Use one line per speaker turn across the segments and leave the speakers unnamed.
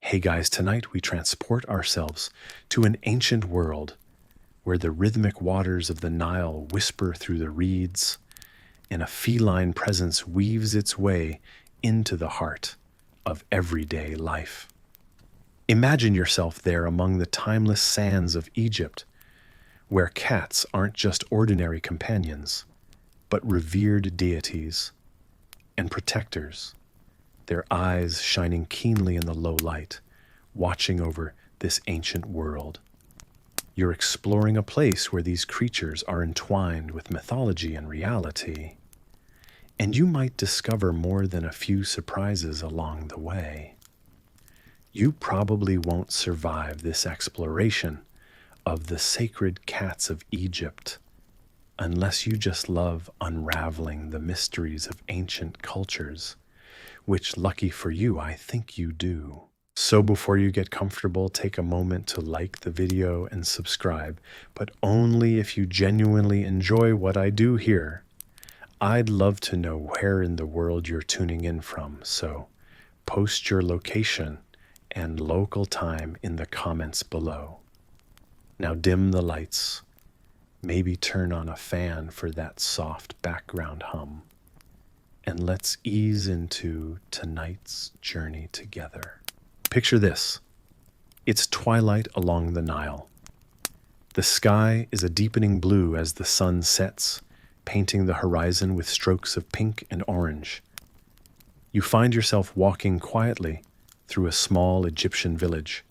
Hey guys, tonight we transport ourselves to an ancient world where the rhythmic waters of the Nile whisper through the reeds and a feline presence weaves its way into the heart of everyday life. Imagine yourself there among the timeless sands of Egypt, where cats aren't just ordinary companions, but revered deities and protectors, their eyes shining keenly in the low light, watching over this ancient world. You're exploring a place where these creatures are entwined with mythology and reality, and you might discover more than a few surprises along the way. You probably won't survive this exploration of the sacred cats of Egypt unless you just love unraveling the mysteries of ancient cultures, which, lucky for you, I think you do. So before you get comfortable, take a moment to like the video and subscribe, but only if you genuinely enjoy what I do here. I'd love to know where in the world you're tuning in from, so post your location and local time in the comments below. Now dim the lights, maybe turn on a fan for that soft background hum, and let's ease into tonight's journey together. Picture this. It's twilight along the Nile. The sky is a deepening blue as the sun sets, painting the horizon with strokes of pink and orange. You find yourself walking quietly through a small Egyptian village.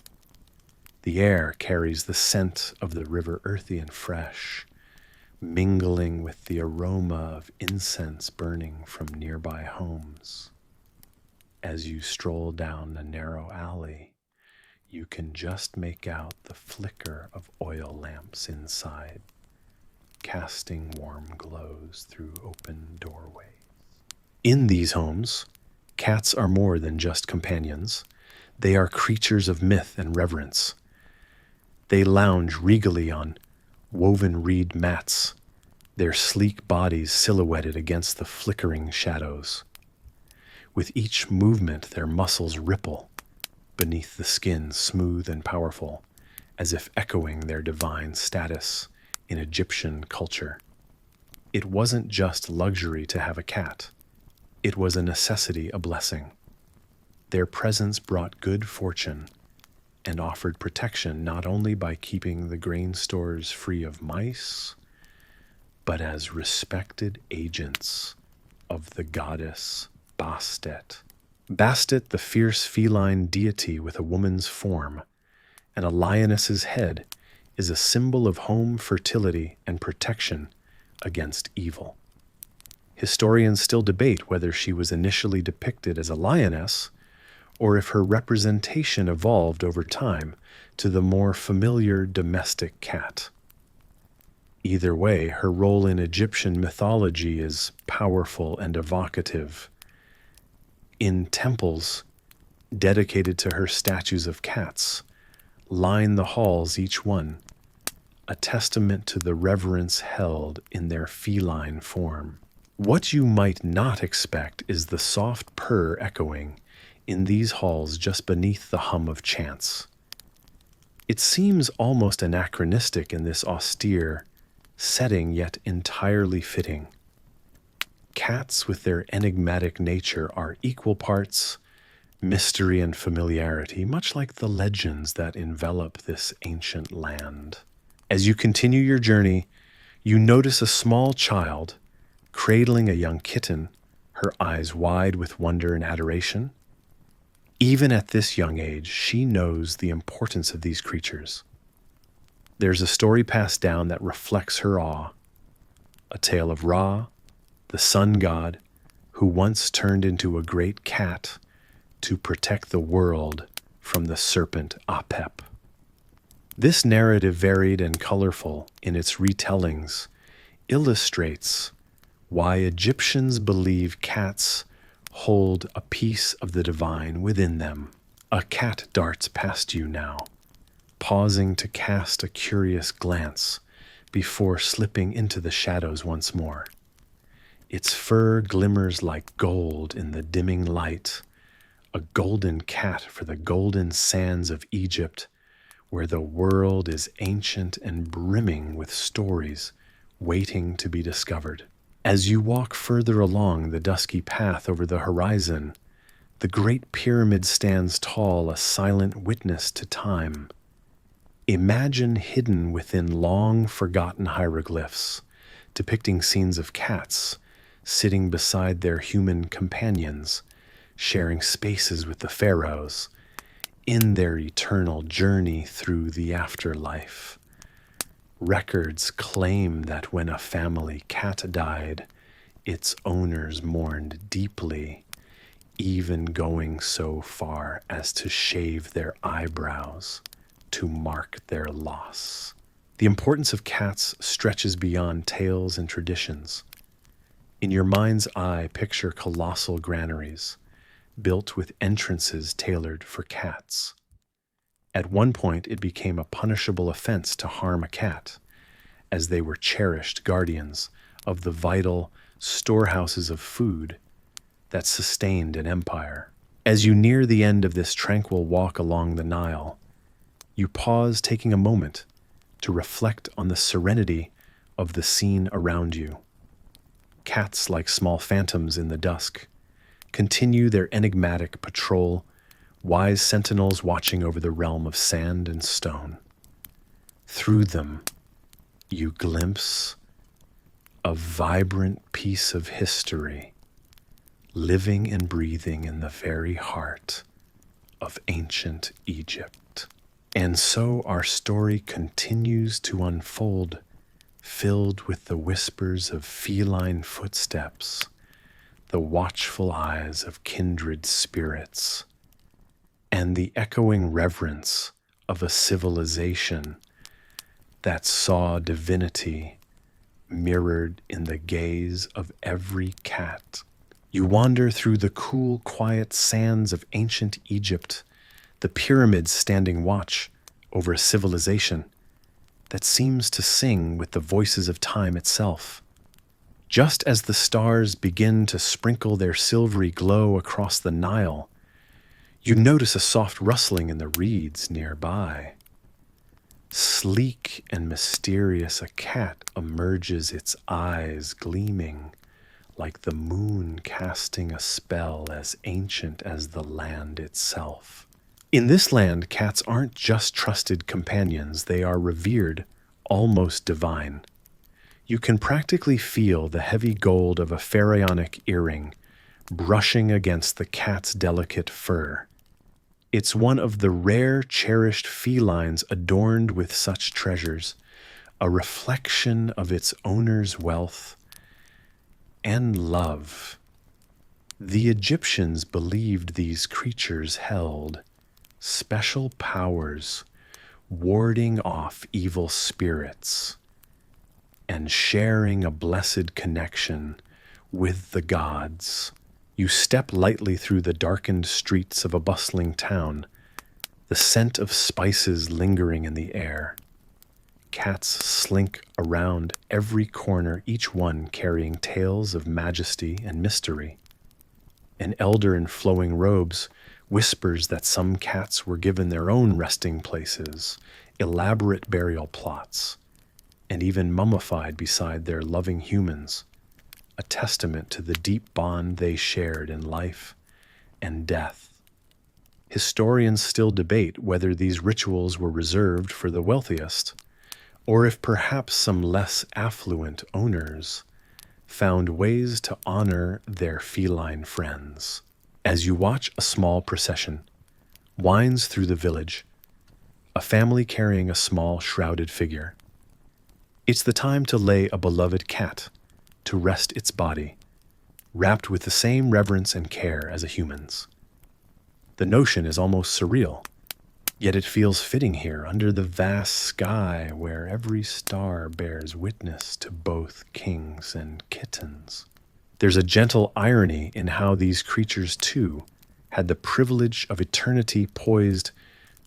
The air carries the scent of the river, earthy and fresh, mingling with the aroma of incense burning from nearby homes. As you stroll down a narrow alley, you can just make out the flicker of oil lamps inside, casting warm glows through open doorways. In these homes, cats are more than just companions. They are creatures of myth and reverence. They lounge regally on woven reed mats, their sleek bodies silhouetted against the flickering shadows. With each movement, their muscles ripple beneath the skin, smooth and powerful, as if echoing their divine status in Egyptian culture. It wasn't just luxury to have a cat. It was a necessity, a blessing. Their presence brought good fortune and offered protection not only by keeping the grain stores free of mice, but as respected agents of the goddess Bastet. Bastet, the fierce feline deity with a woman's form and a lioness's head, is a symbol of home, fertility, and protection against evil. Historians still debate whether she was initially depicted as a lioness or if her representation evolved over time to the more familiar domestic cat. Either way, her role in Egyptian mythology is powerful and evocative. In temples dedicated to her, statues of cats line the halls, each one a testament to the reverence held in their feline form. What you might not expect is the soft purr echoing in these halls just beneath the hum of chants. It seems almost anachronistic in this austere setting, yet entirely fitting. Cats, with their enigmatic nature, are equal parts mystery and familiarity, much like the legends that envelop this ancient land. As you continue your journey, you notice a small child cradling a young kitten, her eyes wide with wonder and adoration. Even at this young age, she knows the importance of these creatures. There's a story passed down that reflects her awe, a tale of Ra, the sun god, who once turned into a great cat to protect the world from the serpent Apep. This narrative, varied and colorful in its retellings, illustrates why Egyptians believe cats hold a piece of the divine within them. A cat darts past you now, pausing to cast a curious glance before slipping into the shadows once more. Its fur glimmers like gold in the dimming light, a golden cat for the golden sands of Egypt, where the world is ancient and brimming with stories waiting to be discovered. As you walk further along the dusky path over the horizon, the Great Pyramid stands tall, a silent witness to time. Imagine hidden within long-forgotten hieroglyphs, depicting scenes of cats sitting beside their human companions, sharing spaces with the pharaohs in their eternal journey through the afterlife. Records claim that when a family cat died, its owners mourned deeply, even going so far as to shave their eyebrows to mark their loss. The importance of cats stretches beyond tales and traditions. In your mind's eye, picture colossal granaries built with entrances tailored for cats. At one point, it became a punishable offense to harm a cat, as they were cherished guardians of the vital storehouses of food that sustained an empire. As you near the end of this tranquil walk along the Nile, you pause, taking a moment to reflect on the serenity of the scene around you. Cats, like small phantoms in the dusk, continue their enigmatic patrol, wise sentinels watching over the realm of sand and stone. Through them, you glimpse a vibrant piece of history, living and breathing in the very heart of ancient Egypt. And so our story continues to unfold, filled with the whispers of feline footsteps, the watchful eyes of kindred spirits, and the echoing reverence of a civilization that saw divinity mirrored in the gaze of every cat. You wander through the cool, quiet sands of ancient Egypt, the pyramids standing watch over a civilization that seems to sing with the voices of time itself. Just as the stars begin to sprinkle their silvery glow across the Nile, you notice a soft rustling in the reeds nearby. Sleek and mysterious, a cat emerges, its eyes gleaming like the moon casting a spell as ancient as the land itself. In this land, cats aren't just trusted companions, they are revered, almost divine. You can practically feel the heavy gold of a pharaonic earring brushing against the cat's delicate fur. It's one of the rare, cherished felines adorned with such treasures, a reflection of its owner's wealth and love. The Egyptians believed these creatures held special powers, warding off evil spirits and sharing a blessed connection with the gods. You step lightly through the darkened streets of a bustling town, the scent of spices lingering in the air. Cats slink around every corner, each one carrying tales of majesty and mystery. An elder in flowing robes whispers that some cats were given their own resting places, elaborate burial plots, and even mummified beside their loving humans, a testament to the deep bond they shared in life and death. Historians still debate whether these rituals were reserved for the wealthiest, or if perhaps some less affluent owners found ways to honor their feline friends. As you watch a small procession winds through the village, a family carrying a small shrouded figure, it's the time to lay a beloved cat to rest its body, wrapped with the same reverence and care as a human's. The notion is almost surreal, yet it feels fitting here under the vast sky where every star bears witness to both kings and kittens. There's a gentle irony in how these creatures, too, had the privilege of eternity poised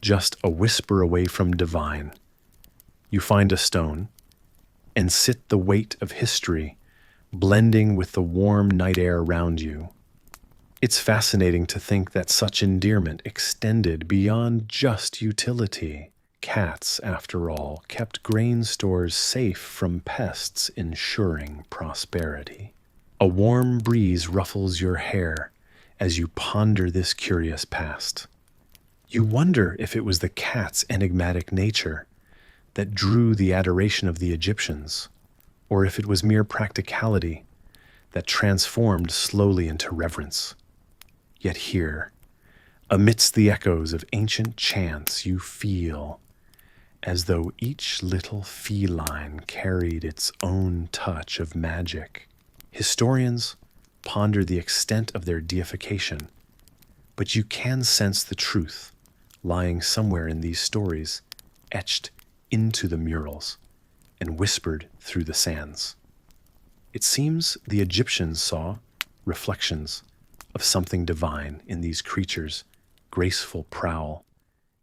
just a whisper away from divine. You find a stone and sit the weight of history blending with the warm night air around you. It's fascinating to think that such endearment extended beyond just utility. Cats, after all, kept grain stores safe from pests, ensuring prosperity. A warm breeze ruffles your hair as you ponder this curious past. You wonder if it was the cat's enigmatic nature that drew the adoration of the Egyptians, or if it was mere practicality that transformed slowly into reverence. Yet here, amidst the echoes of ancient chants, you feel as though each little feline carried its own touch of magic. Historians ponder the extent of their deification, but you can sense the truth lying somewhere in these stories, etched into the murals and whispered through the sands. It seems the Egyptians saw reflections of something divine in these creatures' graceful prowl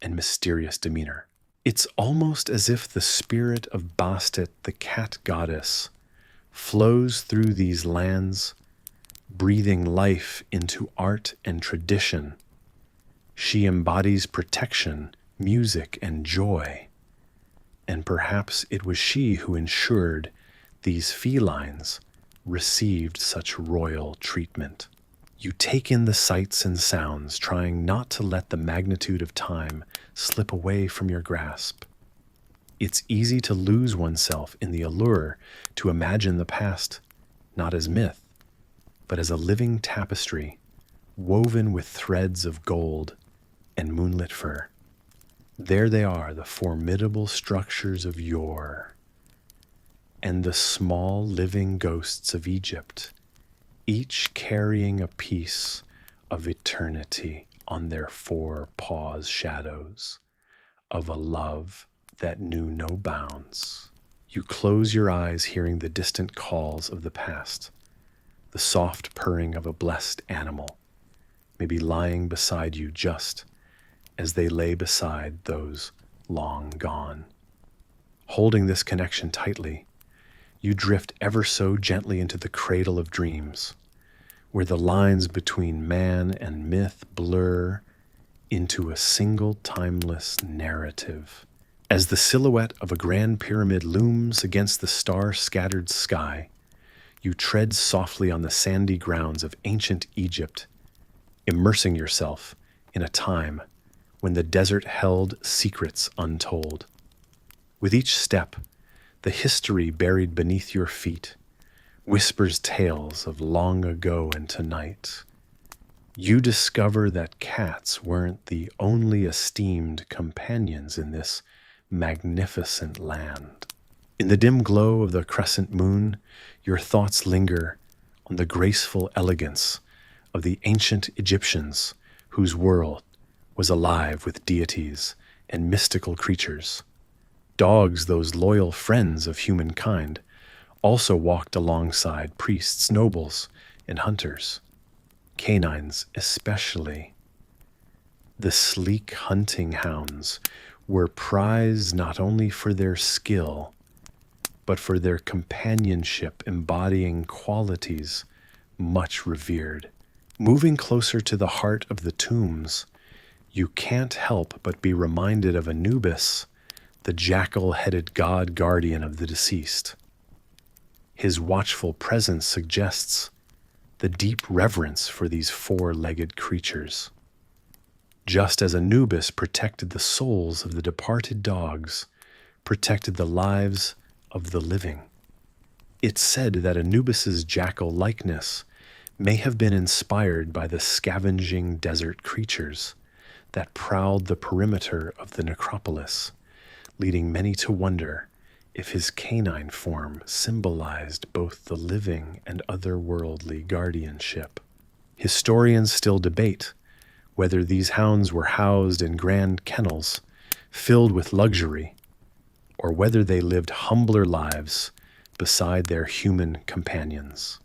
and mysterious demeanor. It's almost as if the spirit of Bastet, the cat goddess, flows through these lands, breathing life into art and tradition. She embodies protection, music, and joy. And perhaps it was she who ensured these felines received such royal treatment. You take in the sights and sounds, trying not to let the magnitude of time slip away from your grasp. It's easy to lose oneself in the allure to imagine the past not as myth, but as a living tapestry woven with threads of gold and moonlit fur. There they are, the formidable structures of yore, and the small living ghosts of Egypt, each carrying a piece of eternity on their four paws shadows of a love that knew no bounds. You close your eyes, hearing the distant calls of the past, the soft purring of a blessed animal, maybe lying beside you just as they lay beside those long gone. Holding this connection tightly, you drift ever so gently into the cradle of dreams, where the lines between man and myth blur into a single timeless narrative. As the silhouette of a grand pyramid looms against the star-scattered sky, you tread softly on the sandy grounds of ancient Egypt, immersing yourself in a time when the desert held secrets untold. With each step, the history buried beneath your feet whispers tales of long ago and tonight. You discover that cats weren't the only esteemed companions in this magnificent land. In the dim glow of the crescent moon, your thoughts linger on the graceful elegance of the ancient Egyptians, whose world was alive with deities and mystical creatures. Dogs, those loyal friends of humankind, also walked alongside priests, nobles, and hunters. Canines especially. The sleek hunting hounds were prized not only for their skill, but for their companionship, embodying qualities much revered. Moving closer to the heart of the tombs, you can't help but be reminded of Anubis, the jackal-headed god guardian of the deceased. His watchful presence suggests the deep reverence for these four-legged creatures. Just as Anubis protected the souls of the departed dogs, protected the lives of the living. It's said that Anubis's jackal likeness may have been inspired by the scavenging desert creatures that prowled the perimeter of the necropolis, leading many to wonder if his canine form symbolized both the living and otherworldly guardianship. Historians still debate whether these hounds were housed in grand kennels filled with luxury, or whether they lived humbler lives beside their human companions.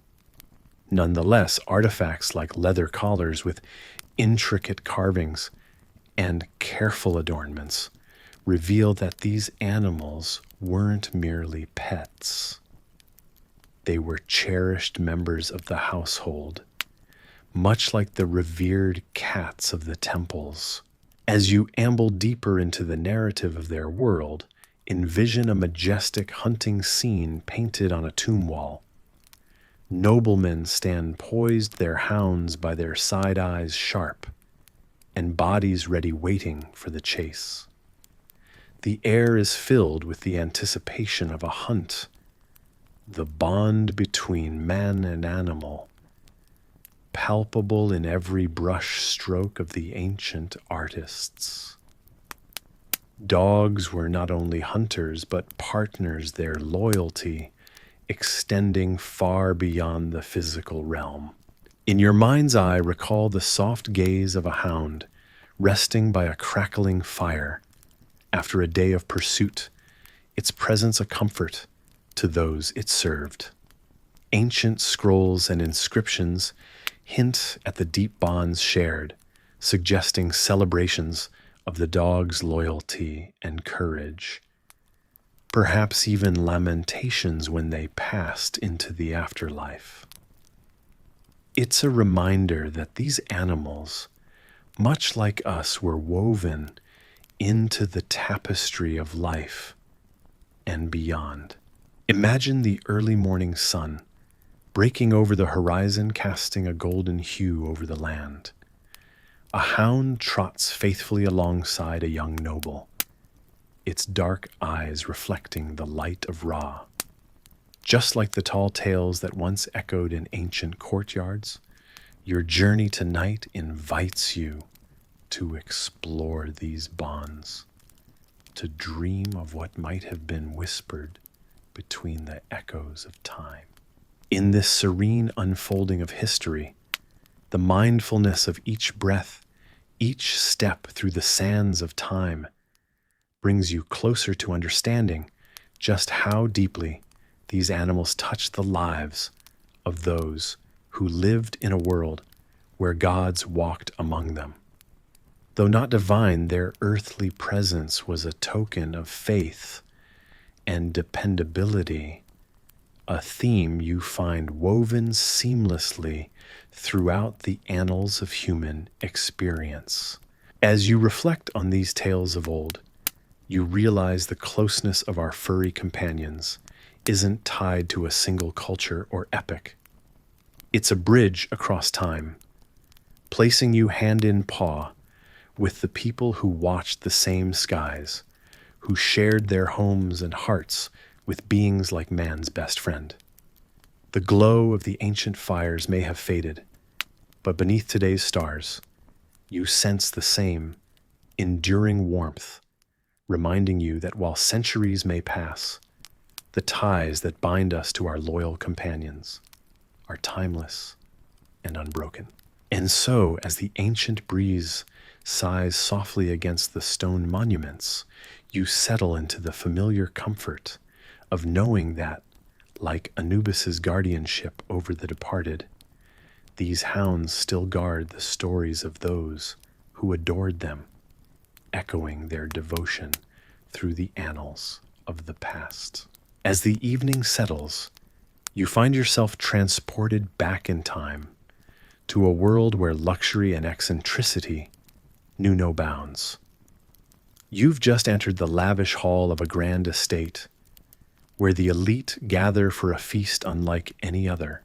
Nonetheless, artifacts like leather collars with intricate carvings and careful adornments reveal that these animals weren't merely pets. They were cherished members of the household, much like the revered cats of the temples. As you amble deeper into the narrative of their world, envision a majestic hunting scene painted on a tomb wall. Noblemen stand poised, their hounds by their side eyes sharp, and bodies ready waiting for the chase. The air is filled with the anticipation of a hunt, the bond between man and animal, palpable in every brush stroke of the ancient artists. Dogs were not only hunters but partners, their loyalty extending far beyond the physical realm. In your mind's eye, recall the soft gaze of a hound resting by a crackling fire after a day of pursuit, its presence a comfort to those it served. Ancient scrolls and inscriptions hint at the deep bonds shared, suggesting celebrations of the dog's loyalty and courage. Perhaps even lamentations when they passed into the afterlife. It's a reminder that these animals, much like us, were woven into the tapestry of life and beyond. Imagine the early morning sun breaking over the horizon, casting a golden hue over the land. A hound trots faithfully alongside a young noble, its dark eyes reflecting the light of Ra. Just like the tall tales that once echoed in ancient courtyards, your journey tonight invites you to explore these bonds, to dream of what might have been whispered between the echoes of time. In this serene unfolding of history, the mindfulness of each breath, each step through the sands of time, brings you closer to understanding just how deeply these animals touch the lives of those who lived in a world where gods walked among them. Though not divine, their earthly presence was a token of faith and dependability, a theme you find woven seamlessly throughout the annals of human experience. As you reflect on these tales of old, you realize the closeness of our furry companions isn't tied to a single culture or epic. It's a bridge across time, placing you hand in paw with the people who watched the same skies, who shared their homes and hearts with beings like man's best friend. The glow of the ancient fires may have faded, but beneath today's stars, you sense the same enduring warmth, reminding you that while centuries may pass, the ties that bind us to our loyal companions are timeless and unbroken. And so, as the ancient breeze sighs softly against the stone monuments, you settle into the familiar comfort of knowing that, like Anubis's guardianship over the departed, these hounds still guard the stories of those who adored them, echoing their devotion through the annals of the past. As the evening settles, you find yourself transported back in time to a world where luxury and eccentricity knew no bounds. You've just entered the lavish hall of a grand estate, where the elite gather for a feast unlike any other.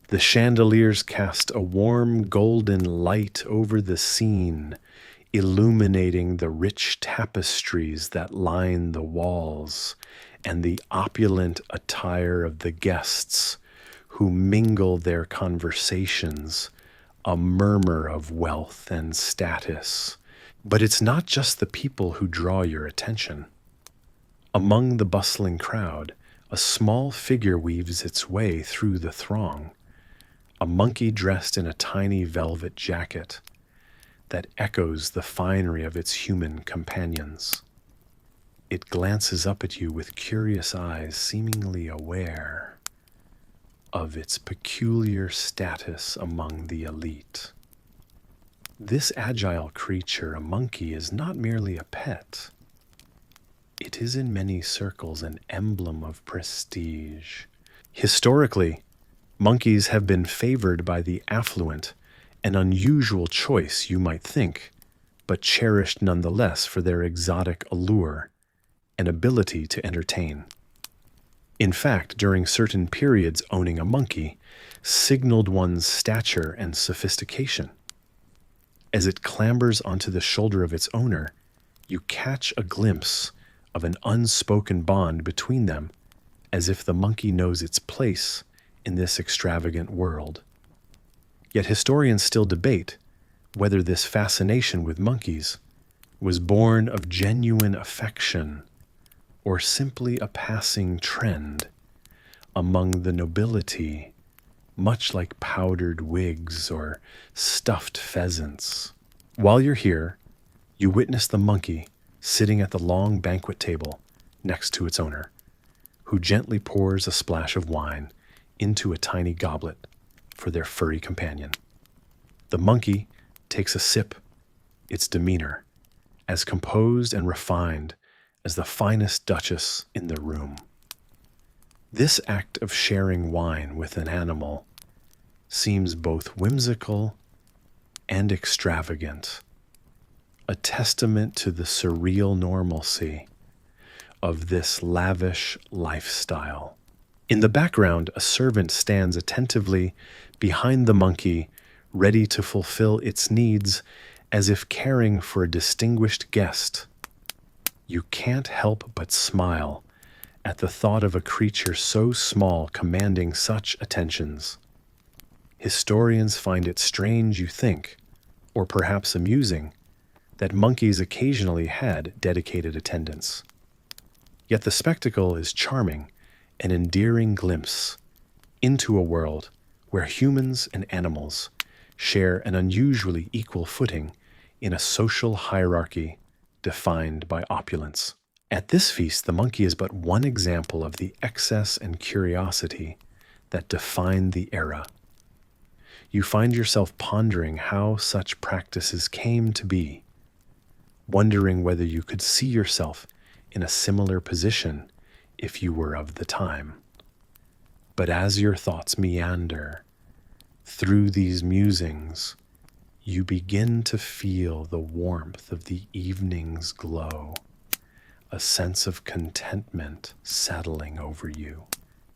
The chandeliers cast a warm golden light over the scene, illuminating the rich tapestries that line the walls and the opulent attire of the guests who mingle their conversations, a murmur of wealth and status. But it's not just the people who draw your attention. Among the bustling crowd, a small figure weaves its way through the throng, a monkey dressed in a tiny velvet jacket that echoes the finery of its human companions. It glances up at you with curious eyes, seemingly aware of its peculiar status among the elite. This agile creature, a monkey, is not merely a pet. It is in many circles an emblem of prestige. Historically, Monkeys have been favored by the affluent, an unusual choice, you might think, but cherished nonetheless for their exotic allure and ability to entertain. In fact, during certain periods, owning a monkey signaled one's stature and sophistication. As it clambers onto the shoulder of its owner, you catch a glimpse of an unspoken bond between them, as if the monkey knows its place in this extravagant world. Yet historians still debate whether this fascination with monkeys was born of genuine affection or simply a passing trend among the nobility, much like powdered wigs or stuffed pheasants. While you're here, you witness the monkey sitting at the long banquet table next to its owner, who gently pours a splash of wine into a tiny goblet for their furry companion. The monkey takes a sip, its demeanor as composed and refined as the finest duchess in the room. This act of sharing wine with an animal seems both whimsical and extravagant, a testament to the surreal normalcy of this lavish lifestyle. In the background, a servant stands attentively behind the monkey, ready to fulfill its needs as if caring for a distinguished guest. You can't help but smile at the thought of a creature so small commanding such attentions. Historians find it strange, you think, or perhaps amusing, that monkeys occasionally had dedicated attendants. Yet the spectacle is charming, an endearing glimpse into a world where humans and animals share an unusually equal footing in a social hierarchy defined by opulence. At this feast, the monkey is but one example of the excess and curiosity that defined the era. You find yourself pondering how such practices came to be, wondering whether you could see yourself in a similar position if you were of the time. But as your thoughts meander through these musings, you begin to feel the warmth of the evening's glow, a sense of contentment settling over you.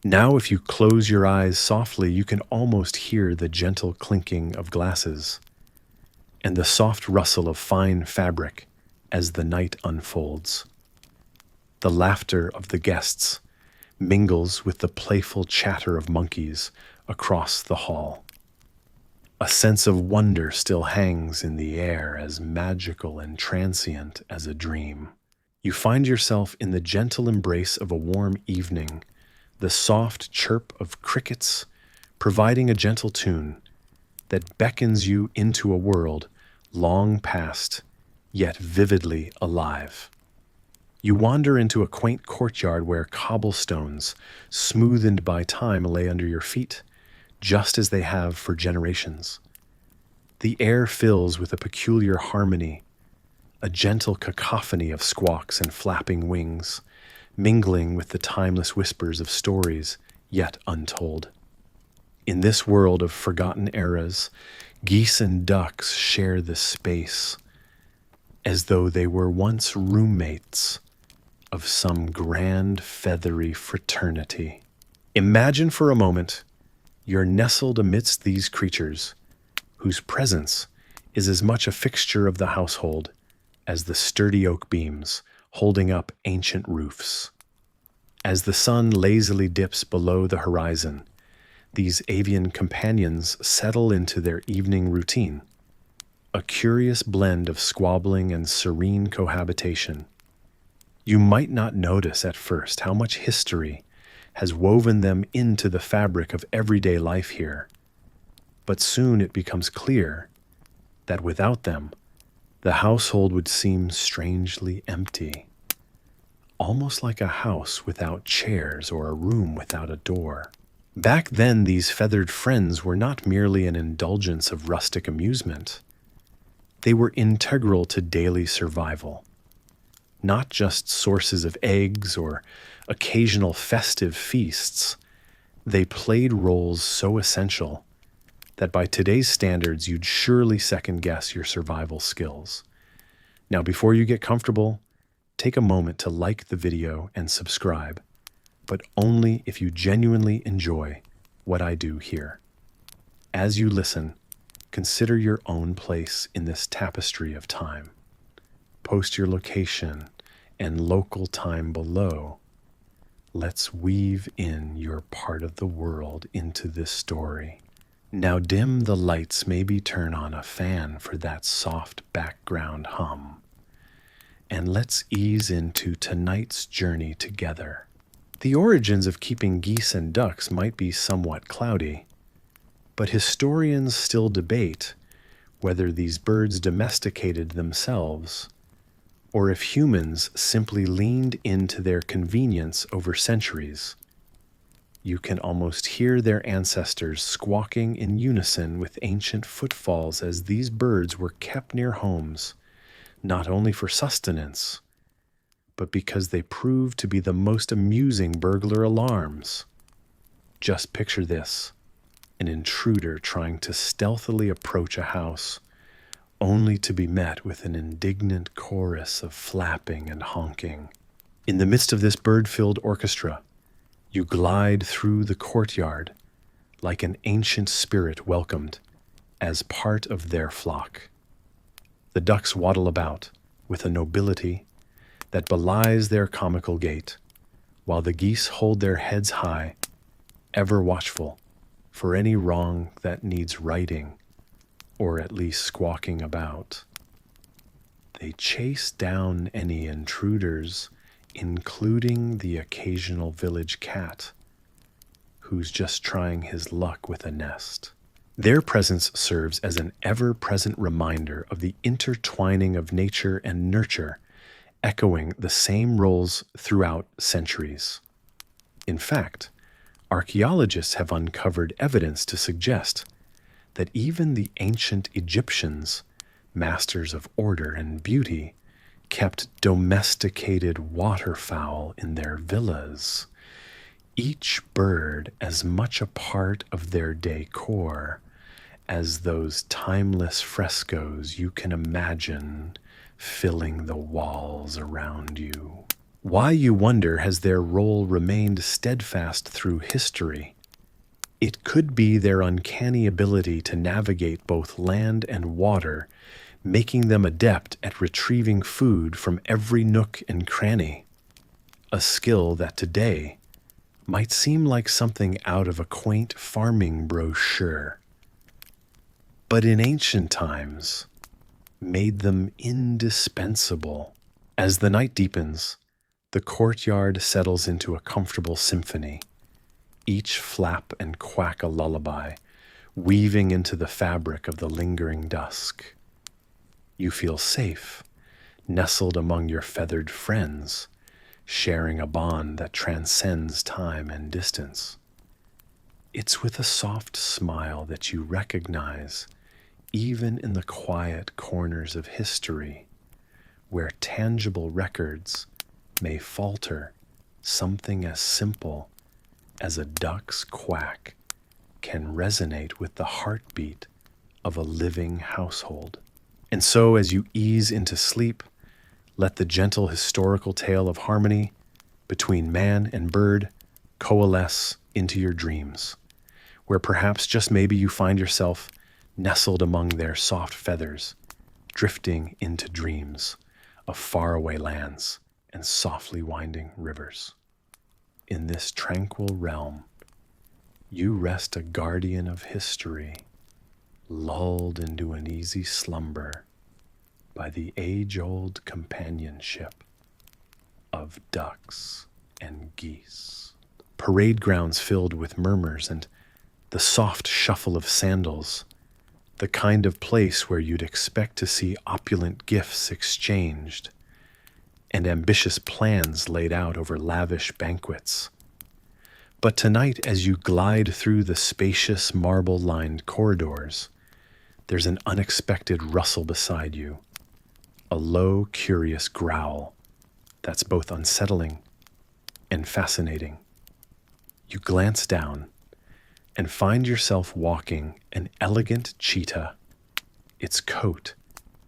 Now, if you close your eyes softly, you can almost hear the gentle clinking of glasses and the soft rustle of fine fabric as the night unfolds. The laughter of the guests mingles with the playful chatter of monkeys across the hall. A sense of wonder still hangs in the air, as magical and transient as a dream. You find yourself in the gentle embrace of a warm evening, the soft chirp of crickets providing a gentle tune that beckons you into a world long past, yet vividly alive. You wander into a quaint courtyard where cobblestones, smoothened by time, lay under your feet, just as they have for generations. The air fills with a peculiar harmony, a gentle cacophony of squawks and flapping wings, mingling with the timeless whispers of stories yet untold. In this world of forgotten eras, geese and ducks share the space, as though they were once roommates of some grand feathery fraternity. Imagine for a moment you're nestled amidst these creatures, whose presence is as much a fixture of the household as the sturdy oak beams holding up ancient roofs. As the sun lazily dips below the horizon, these avian companions settle into their evening routine, a curious blend of squabbling and serene cohabitation. You might not notice at first how much history has woven them into the fabric of everyday life here, but soon it becomes clear that without them, the household would seem strangely empty, almost like a house without chairs or a room without a door. Back then, these feathered friends were not merely an indulgence of rustic amusement. They were integral to daily survival, not just sources of eggs or occasional festive feasts. They played roles so essential that by today's standards, you'd surely second guess your survival skills. Now, before you get comfortable, take a moment to like the video and subscribe, but only if you genuinely enjoy what I do here. As you listen, consider your own place in this tapestry of time. Post your location and local time below. Let's weave in your part of the world into this story. Now dim the lights, maybe turn on a fan for that soft background hum. And let's ease into tonight's journey together. The origins of keeping geese and ducks might be somewhat cloudy, but historians still debate whether these birds domesticated themselves or if humans simply leaned into their convenience over centuries. You can almost hear their ancestors squawking in unison with ancient footfalls as these birds were kept near homes, not only for sustenance, but because they proved to be the most amusing burglar alarms. Just picture this: an intruder trying to stealthily approach a house, only to be met with an indignant chorus of flapping and honking. In the midst of this bird-filled orchestra, you glide through the courtyard like an ancient spirit welcomed as part of their flock. The ducks waddle about with a nobility that belies their comical gait, while the geese hold their heads high, ever watchful for any wrong that needs righting, or at least squawking about. They chase down any intruders, including the occasional village cat, who's just trying his luck with a nest. Their presence serves as an ever-present reminder of the intertwining of nature and nurture, echoing the same roles throughout centuries. In fact, archaeologists have uncovered evidence to suggest that even the ancient Egyptians, masters of order and beauty, kept domesticated waterfowl in their villas, each bird as much a part of their decor as those timeless frescoes you can imagine filling the walls around you. Why, you wonder, has their role remained steadfast through history? It could be their uncanny ability to navigate both land and water, making them adept at retrieving food from every nook and cranny, a skill that today might seem like something out of a quaint farming brochure, but in ancient times made them indispensable. As the night deepens, the courtyard settles into a comfortable symphony, each flap and quack a lullaby, weaving into the fabric of the lingering dusk. You feel safe, nestled among your feathered friends, sharing a bond that transcends time and distance. It's with a soft smile that you recognize, even in the quiet corners of history, where tangible records may falter, something as simple as a duck's quack can resonate with the heartbeat of a living household. And so, as you ease into sleep, let the gentle historical tale of harmony between man and bird coalesce into your dreams, where perhaps just maybe you find yourself nestled among their soft feathers, drifting into dreams of faraway lands and softly winding rivers. In this tranquil realm, you rest a guardian of history, lulled into an easy slumber by the age-old companionship of ducks and geese. Parade grounds filled with murmurs and the soft shuffle of sandals, the kind of place where you'd expect to see opulent gifts exchanged and ambitious plans laid out over lavish banquets. But tonight, as you glide through the spacious marble-lined corridors, there's an unexpected rustle beside you, a low, curious growl that's both unsettling and fascinating. You glance down and find yourself walking an elegant cheetah, its coat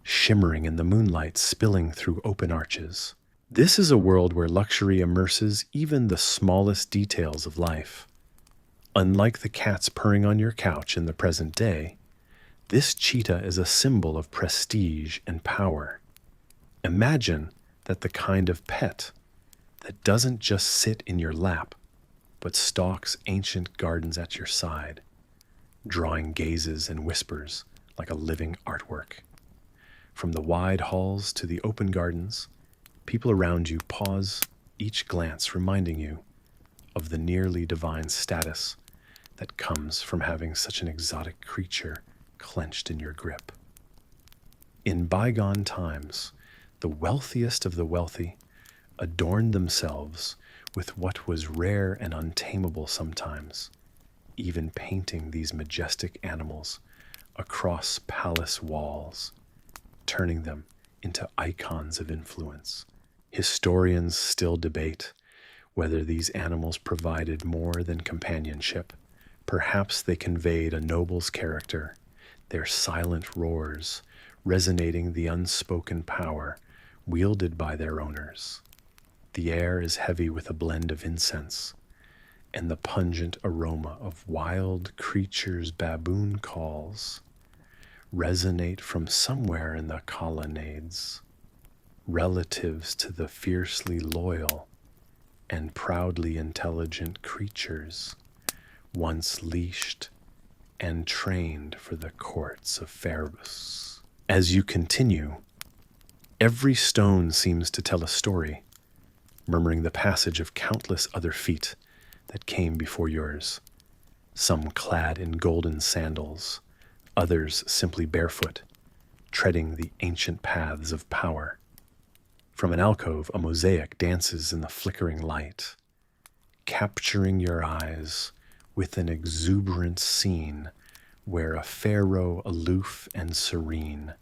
shimmering in the moonlight spilling through open arches. This is a world where luxury immerses even the smallest details of life. Unlike the cats purring on your couch in the present day, this cheetah is a symbol of prestige and power. Imagine that the kind of pet that doesn't just sit in your lap, but stalks ancient gardens at your side, drawing gazes and whispers like a living artwork. From the wide halls to the open gardens, people around you pause, each glance reminding you of the nearly divine status that comes from having such an exotic creature clenched in your grip. In bygone times, the wealthiest of the wealthy adorned themselves with what was rare and untamable sometimes, even painting these majestic animals across palace walls, turning them into icons of influence. Historians still debate whether these animals provided more than companionship. Perhaps they conveyed a noble's character, their silent roars resonating the unspoken power wielded by their owners. The air is heavy with a blend of incense and the pungent aroma of wild creatures' baboon calls resonate from somewhere in the colonnades, relatives to the fiercely loyal and proudly intelligent creatures once leashed and trained for the courts of Pherebus. As you continue, every stone seems to tell a story, murmuring the passage of countless other feet that came before yours, some clad in golden sandals, others simply barefoot, treading the ancient paths of power. From an alcove, a mosaic dances in the flickering light, capturing your eyes with an exuberant scene where a pharaoh aloof and serene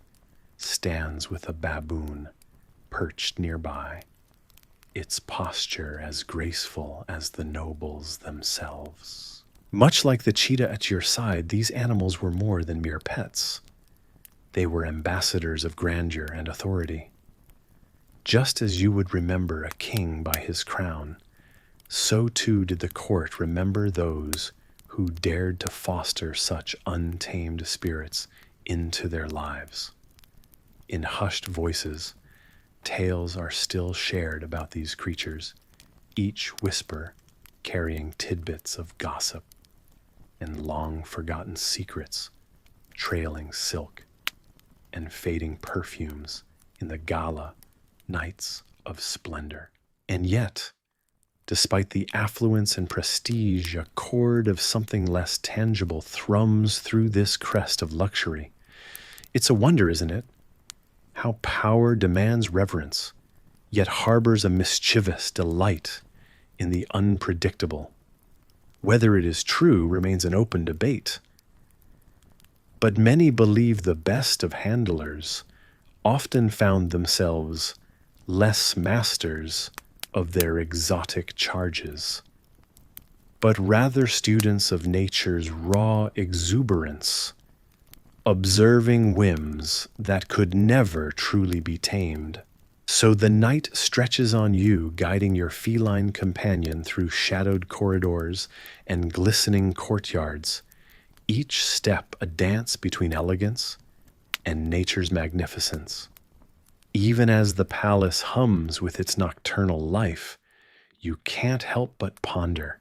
stands with a baboon perched nearby, its posture as graceful as the nobles themselves. Much like the cheetah at your side, these animals were more than mere pets. They were ambassadors of grandeur and authority. Just as you would remember a king by his crown, so too did the court remember those who dared to foster such untamed spirits into their lives. In hushed voices, tales are still shared about these creatures, each whisper carrying tidbits of gossip and long-forgotten secrets, trailing silk and fading perfumes in the gala nights of splendor. And yet, despite the affluence and prestige, a chord of something less tangible thrums through this crest of luxury. It's a wonder, isn't it? How power demands reverence, yet harbors a mischievous delight in the unpredictable. Whether it is true remains an open debate. But many believe the best of handlers often found themselves less masters of their exotic charges, but rather students of nature's raw exuberance, observing whims that could never truly be tamed. So the night stretches on you, guiding your feline companion through shadowed corridors and glistening courtyards, each step a dance between elegance and nature's magnificence. Even as the palace hums with its nocturnal life, you can't help but ponder.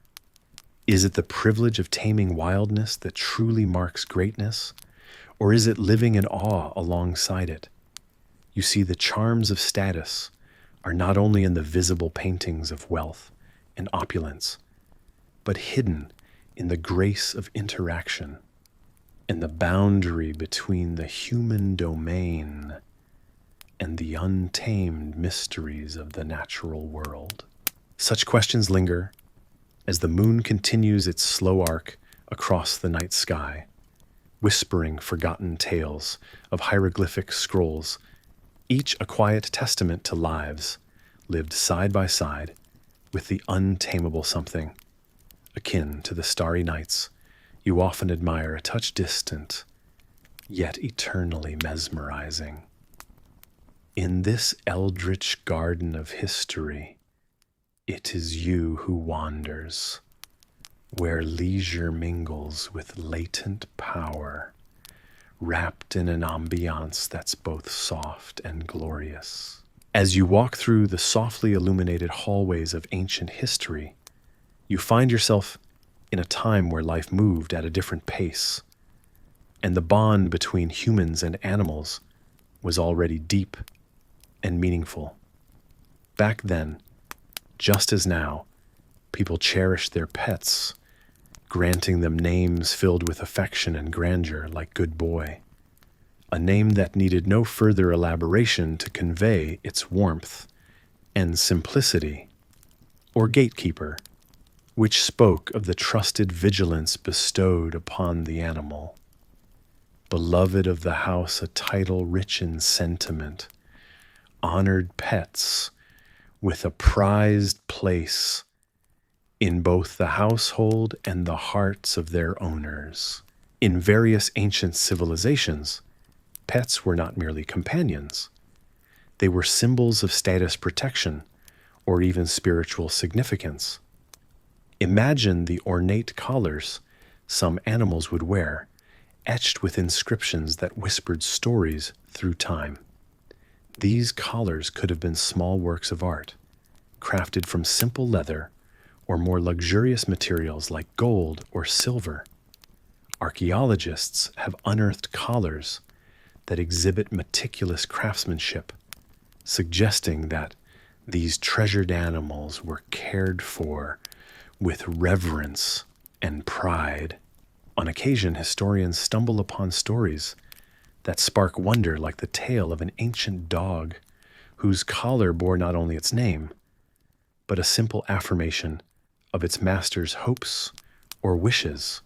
Is it the privilege of taming wildness that truly marks greatness, or is it living in awe alongside it? You see, the charms of status are not only in the visible paintings of wealth and opulence, but hidden in the grace of interaction and the boundary between the human domain and the untamed mysteries of the natural world. Such questions linger as the moon continues its slow arc across the night sky, whispering forgotten tales of hieroglyphic scrolls, each a quiet testament to lives lived side by side with the untamable something, akin to the starry nights you often admire a touch distant, yet eternally mesmerizing. In this eldritch garden of history, it is you who wanders, where leisure mingles with latent power, wrapped in an ambiance that's both soft and glorious. As you walk through the softly illuminated hallways of ancient history, you find yourself in a time where life moved at a different pace, and the bond between humans and animals was already deep and meaningful. Back then, just as now, people cherished their pets, granting them names filled with affection and grandeur like Good Boy, a name that needed no further elaboration to convey its warmth and simplicity, or Gatekeeper, which spoke of the trusted vigilance bestowed upon the animal. Beloved of the house, a title rich in sentiment, honored pets with a prized place in both the household and the hearts of their owners. In various ancient civilizations, pets were not merely companions. They were symbols of status protection or even spiritual significance. Imagine the ornate collars some animals would wear, etched with inscriptions that whispered stories through time. These collars could have been small works of art, crafted from simple leather or more luxurious materials like gold or silver. Archaeologists have unearthed collars that exhibit meticulous craftsmanship, suggesting that these treasured animals were cared for with reverence and pride. On occasion, historians stumble upon stories that spark wonder, like the tale of an ancient dog whose collar bore not only its name, but a simple affirmation of its master's hopes or wishes.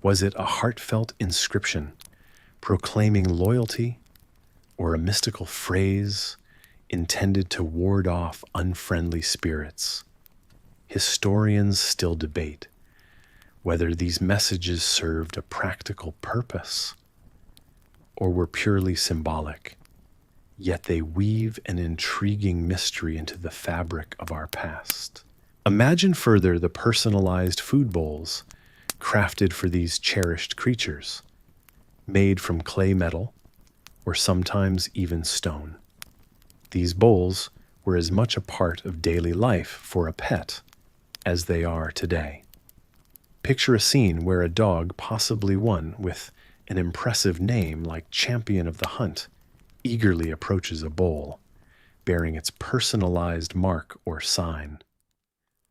Was it a heartfelt inscription proclaiming loyalty, or a mystical phrase intended to ward off unfriendly spirits? Historians still debate whether these messages served a practical purpose or were purely symbolic, yet they weave an intriguing mystery into the fabric of our past. Imagine further the personalized food bowls crafted for these cherished creatures, made from clay metal or sometimes even stone. These bowls were as much a part of daily life for a pet as they are today. Picture a scene where a dog, possibly one with an impressive name like Champion of the Hunt, eagerly approaches a bowl, bearing its personalized mark or sign.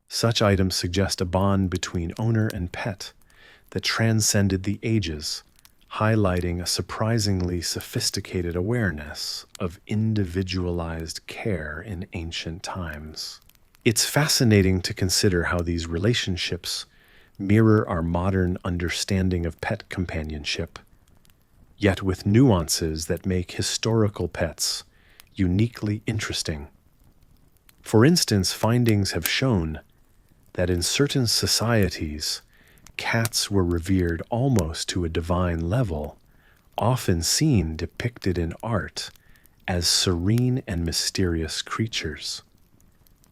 Such items suggest a bond between owner and pet that transcended the ages, highlighting a surprisingly sophisticated awareness of individualized care in ancient times. It's fascinating to consider how these relationships mirror our modern understanding of pet companionship, yet with nuances that make historical pets uniquely interesting. For instance, findings have shown that in certain societies, cats were revered almost to a divine level, often seen depicted in art as serene and mysterious creatures.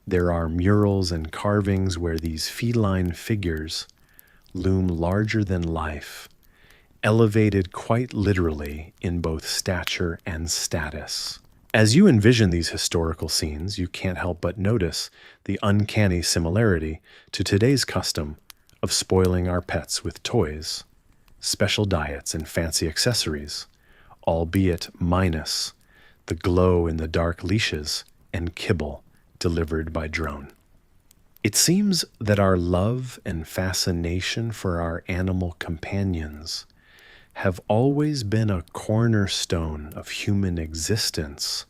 There are murals and carvings where these feline figures loom larger than life, elevated quite literally in both stature and status. As you envision these historical scenes, you can't help but notice the uncanny similarity to today's custom of spoiling our pets with toys, special diets, and fancy accessories, albeit minus the glow-in-the-dark leashes and kibble delivered by drone. It seems that our love and fascination for our animal companions have always been a cornerstone of human existence,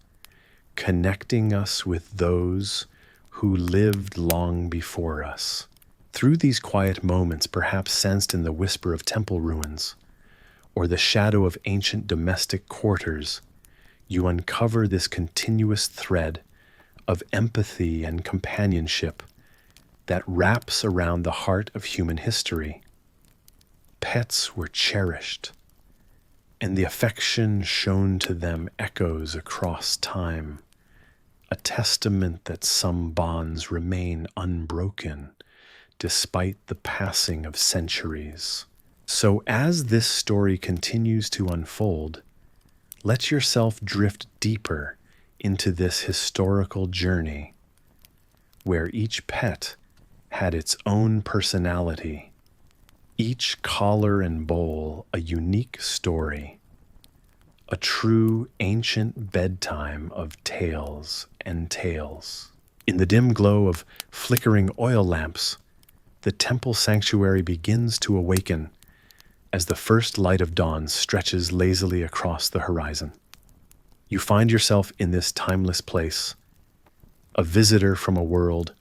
connecting us with those who lived long before us. Through these quiet moments, perhaps sensed in the whisper of temple ruins or the shadow of ancient domestic quarters, you uncover this continuous thread of empathy and companionship that wraps around the heart of human history. Pets were cherished, and the affection shown to them echoes across time, a testament that some bonds remain unbroken despite the passing of centuries. So as this story continues to unfold, let yourself drift deeper into this historical journey where each pet had its own personality, each collar and bowl a unique story, a true ancient bedtime of tales and tales. In the dim glow of flickering oil lamps, the temple sanctuary begins to awaken as the first light of dawn stretches lazily across the horizon. You find yourself in this timeless place, a visitor from a world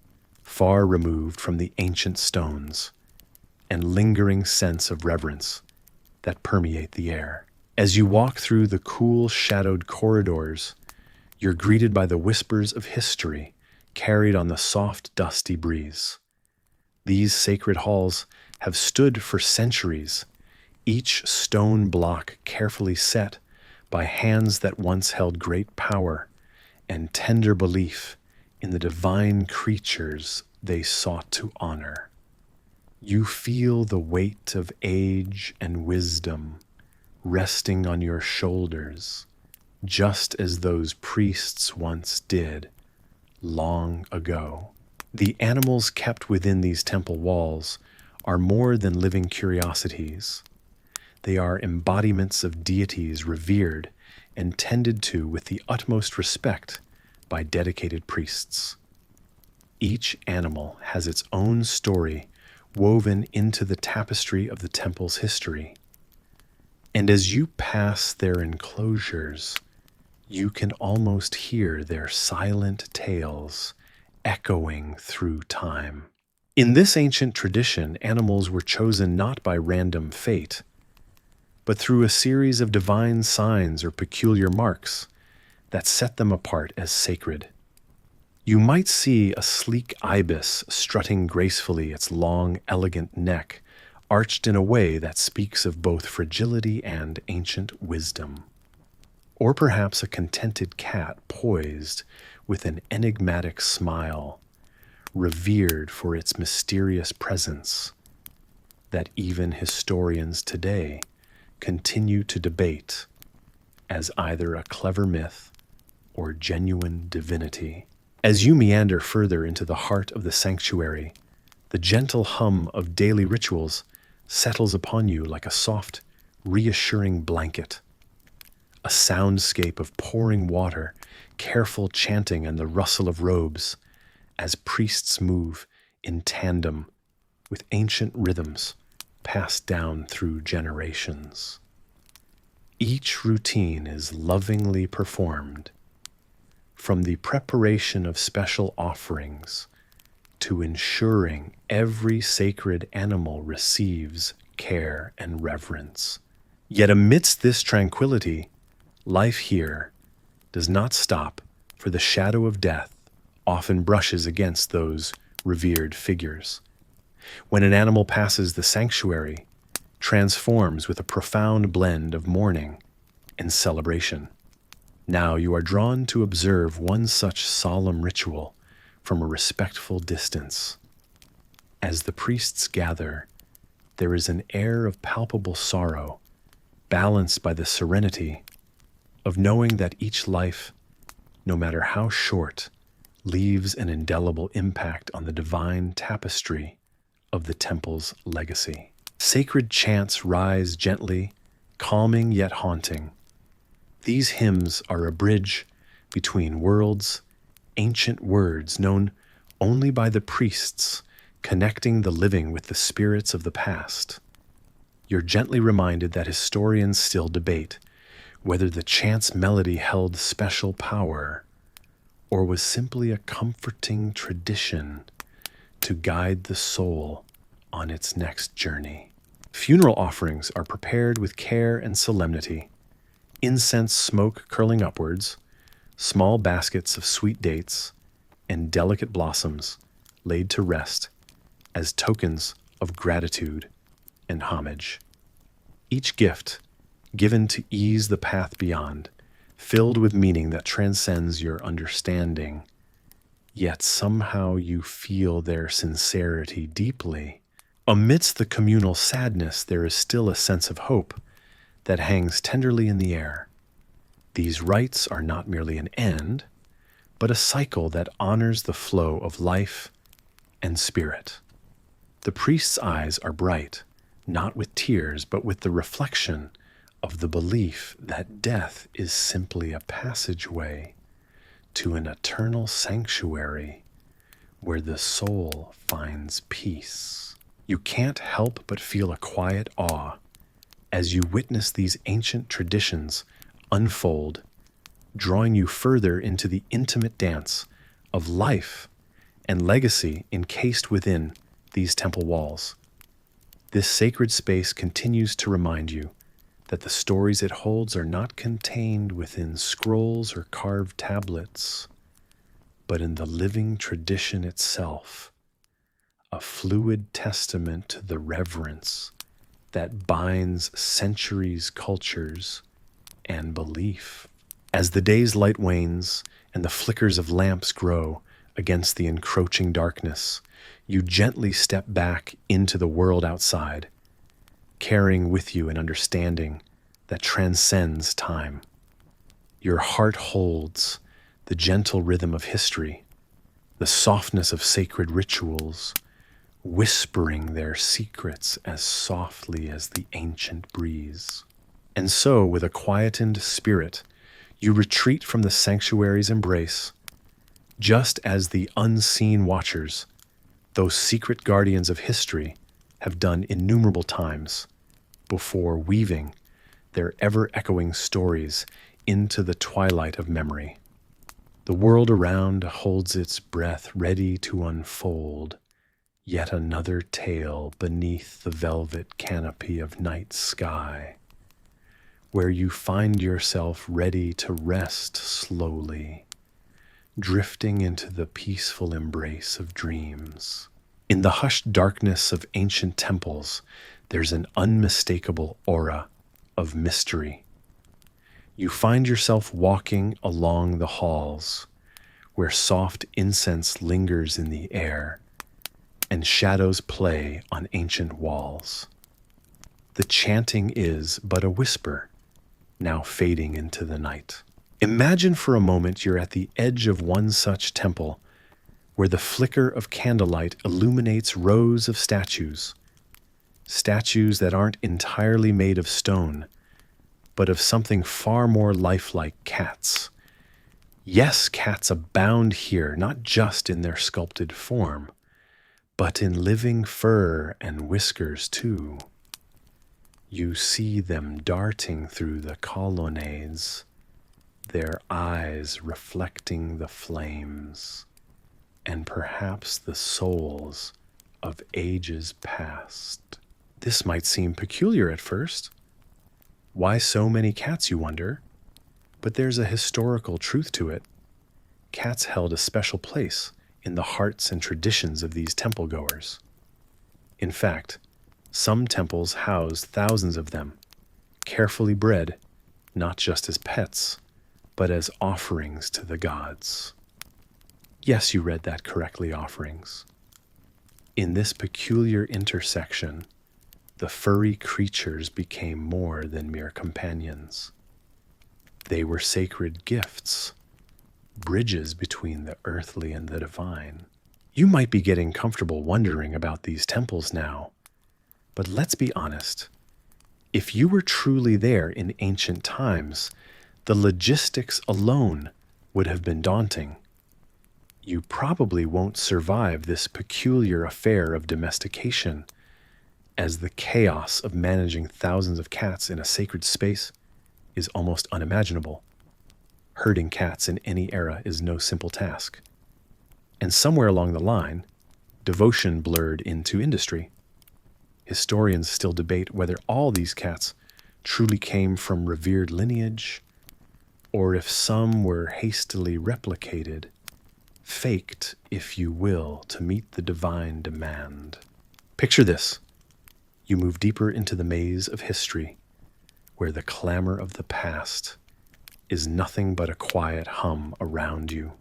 far removed from the ancient stones and lingering sense of reverence that permeate the air. As you walk through the cool, shadowed corridors, you're greeted by the whispers of history carried on the soft, dusty breeze. These sacred halls have stood for centuries, each stone block carefully set by hands that once held great power and tender belief in the divine creatures they sought to honor. You feel the weight of age and wisdom resting on your shoulders, just as those priests once did long ago. The animals kept within these temple walls are more than living curiosities. They are embodiments of deities revered and tended to with the utmost respect by dedicated priests. Each animal has its own story woven into the tapestry of the temple's history. And as you pass their enclosures, you can almost hear their silent tales echoing through time. In this ancient tradition, animals were chosen not by random fate, but through a series of divine signs or peculiar marks that set them apart as sacred. You might see a sleek ibis strutting gracefully, its long, elegant neck arched in a way that speaks of both fragility and ancient wisdom. Or perhaps a contented cat poised with an enigmatic smile, revered for its mysterious presence, that even historians today continue to debate as either a clever myth or genuine divinity. As you meander further into the heart of the sanctuary, the gentle hum of daily rituals settles upon you like a soft, reassuring blanket. A soundscape of pouring water, careful chanting, and the rustle of robes as priests move in tandem with ancient rhythms passed down through generations. Each routine is lovingly performed, from the preparation of special offerings to ensuring every sacred animal receives care and reverence. Yet amidst this tranquility, life here does not stop, for the shadow of death often brushes against those revered figures. When an animal passes the sanctuary, transforms with a profound blend of mourning and celebration. Now you are drawn to observe one such solemn ritual from a respectful distance. As the priests gather, there is an air of palpable sorrow, balanced by the serenity of knowing that each life, no matter how short, leaves an indelible impact on the divine tapestry of the temple's legacy. Sacred chants rise gently, calming yet haunting. These hymns are a bridge between worlds, ancient words known only by the priests, connecting the living with the spirits of the past. You're gently reminded that historians still debate whether the chant's melody held special power or was simply a comforting tradition to guide the soul on its next journey. Funeral offerings are prepared with care and solemnity, incense smoke curling upwards, small baskets of sweet dates, and delicate blossoms laid to rest as tokens of gratitude and homage. Each gift, given to ease the path beyond, filled with meaning that transcends your understanding, yet somehow you feel their sincerity deeply. Amidst the communal sadness, there is still a sense of hope that hangs tenderly in the air. These rites are not merely an end, but a cycle that honors the flow of life and spirit. The priest's eyes are bright, not with tears, but with the reflection of the belief that death is simply a passageway to an eternal sanctuary where the soul finds peace. You can't help but feel a quiet awe as you witness these ancient traditions unfold, drawing you further into the intimate dance of life and legacy encased within these temple walls. This sacred space continues to remind you that the stories it holds are not contained within scrolls or carved tablets, but in the living tradition itself, a fluid testament to the reverence that binds centuries, cultures, and belief. As the day's light wanes and the flickers of lamps grow against the encroaching darkness, you gently step back into the world outside, carrying with you an understanding that transcends time. Your heart holds the gentle rhythm of history, the softness of sacred rituals, whispering their secrets as softly as the ancient breeze. And so, with a quietened spirit, you retreat from the sanctuary's embrace, just as the unseen watchers, those secret guardians of history, have done innumerable times before weaving their ever-echoing stories into the twilight of memory. The world around holds its breath, ready to unfold yet another tale beneath the velvet canopy of night sky, where you find yourself ready to rest slowly, drifting into the peaceful embrace of dreams. In the hushed darkness of ancient temples, there's an unmistakable aura of mystery. You find yourself walking along the halls, where soft incense lingers in the air, and shadows play on ancient walls. The chanting is but a whisper, now fading into the night. Imagine for a moment you're at the edge of one such temple, where the flicker of candlelight illuminates rows of statues that aren't entirely made of stone, but of something far more lifelike: cats. Yes, cats abound here, not just in their sculpted form, but in living fur and whiskers too. You see them darting through the colonnades, their eyes reflecting the flames, and perhaps the souls of ages past. This might seem peculiar at first. Why so many cats, you wonder? But there's a historical truth to it. Cats held a special place in the hearts and traditions of these temple goers. In fact, some temples house thousands of them, carefully bred, not just as pets, but as offerings to the gods. Yes, you read that correctly, offerings. In this peculiar intersection, the furry creatures became more than mere companions. They were sacred gifts, bridges between the earthly and the divine. You might be getting comfortable wondering about these temples now, but let's be honest. If you were truly there in ancient times, the logistics alone would have been daunting. You probably won't survive this peculiar affair of domestication, as the chaos of managing thousands of cats in a sacred space is almost unimaginable. Herding cats in any era is no simple task. And somewhere along the line, devotion blurred into industry. Historians still debate whether all these cats truly came from revered lineage, or if some were hastily replicated, faked, if you will, to meet the divine demand. Picture this. You move deeper into the maze of history, where the clamor of the past is nothing but a quiet hum around you.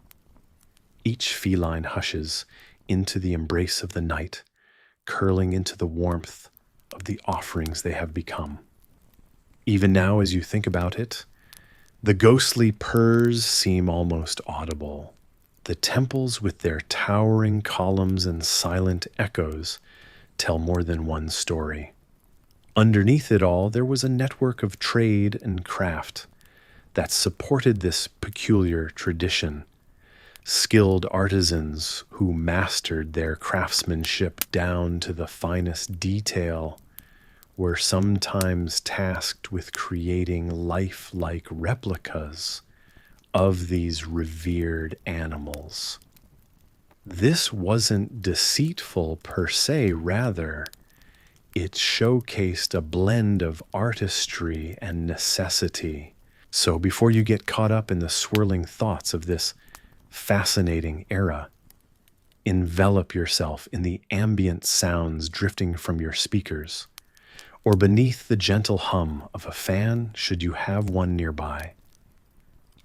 Each feline hushes into the embrace of the night, curling into the warmth of the offerings they have become. Even now, as you think about it, the ghostly purrs seem almost audible. The temples with their towering columns and silent echoes tell more than one story. Underneath it all, there was a network of trade and craft that supported this peculiar tradition. Skilled artisans who mastered their craftsmanship down to the finest detail were sometimes tasked with creating lifelike replicas of these revered animals. This wasn't deceitful per se, rather, it showcased a blend of artistry and necessity. So before you get caught up in the swirling thoughts of this fascinating era, envelop yourself in the ambient sounds drifting from your speakers, or beneath the gentle hum of a fan should you have one nearby.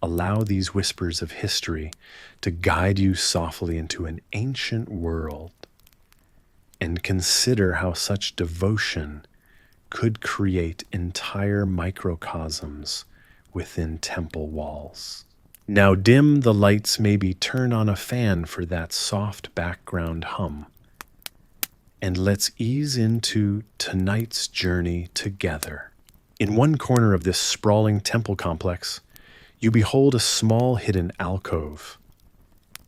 Allow these whispers of history to guide you softly into an ancient world, and consider how such devotion could create entire microcosms within temple walls. Now dim the lights, maybe turn on a fan for that soft background hum, and let's ease into tonight's journey together. In one corner of this sprawling temple complex, you behold a small hidden alcove.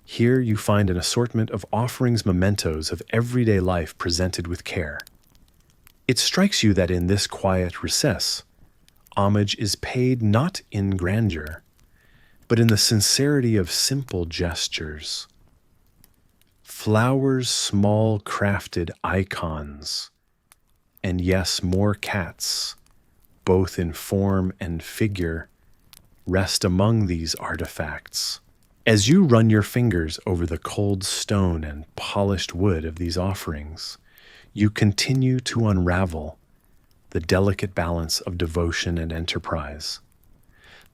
Here you find an assortment of offerings, mementos of everyday life presented with care. It strikes you that in this quiet recess, homage is paid not in grandeur, but in the sincerity of simple gestures. Flowers, small crafted icons, and yes, more cats, both in form and figure, rest among these artifacts. As you run your fingers over the cold stone and polished wood of these offerings, you continue to unravel the delicate balance of devotion and enterprise,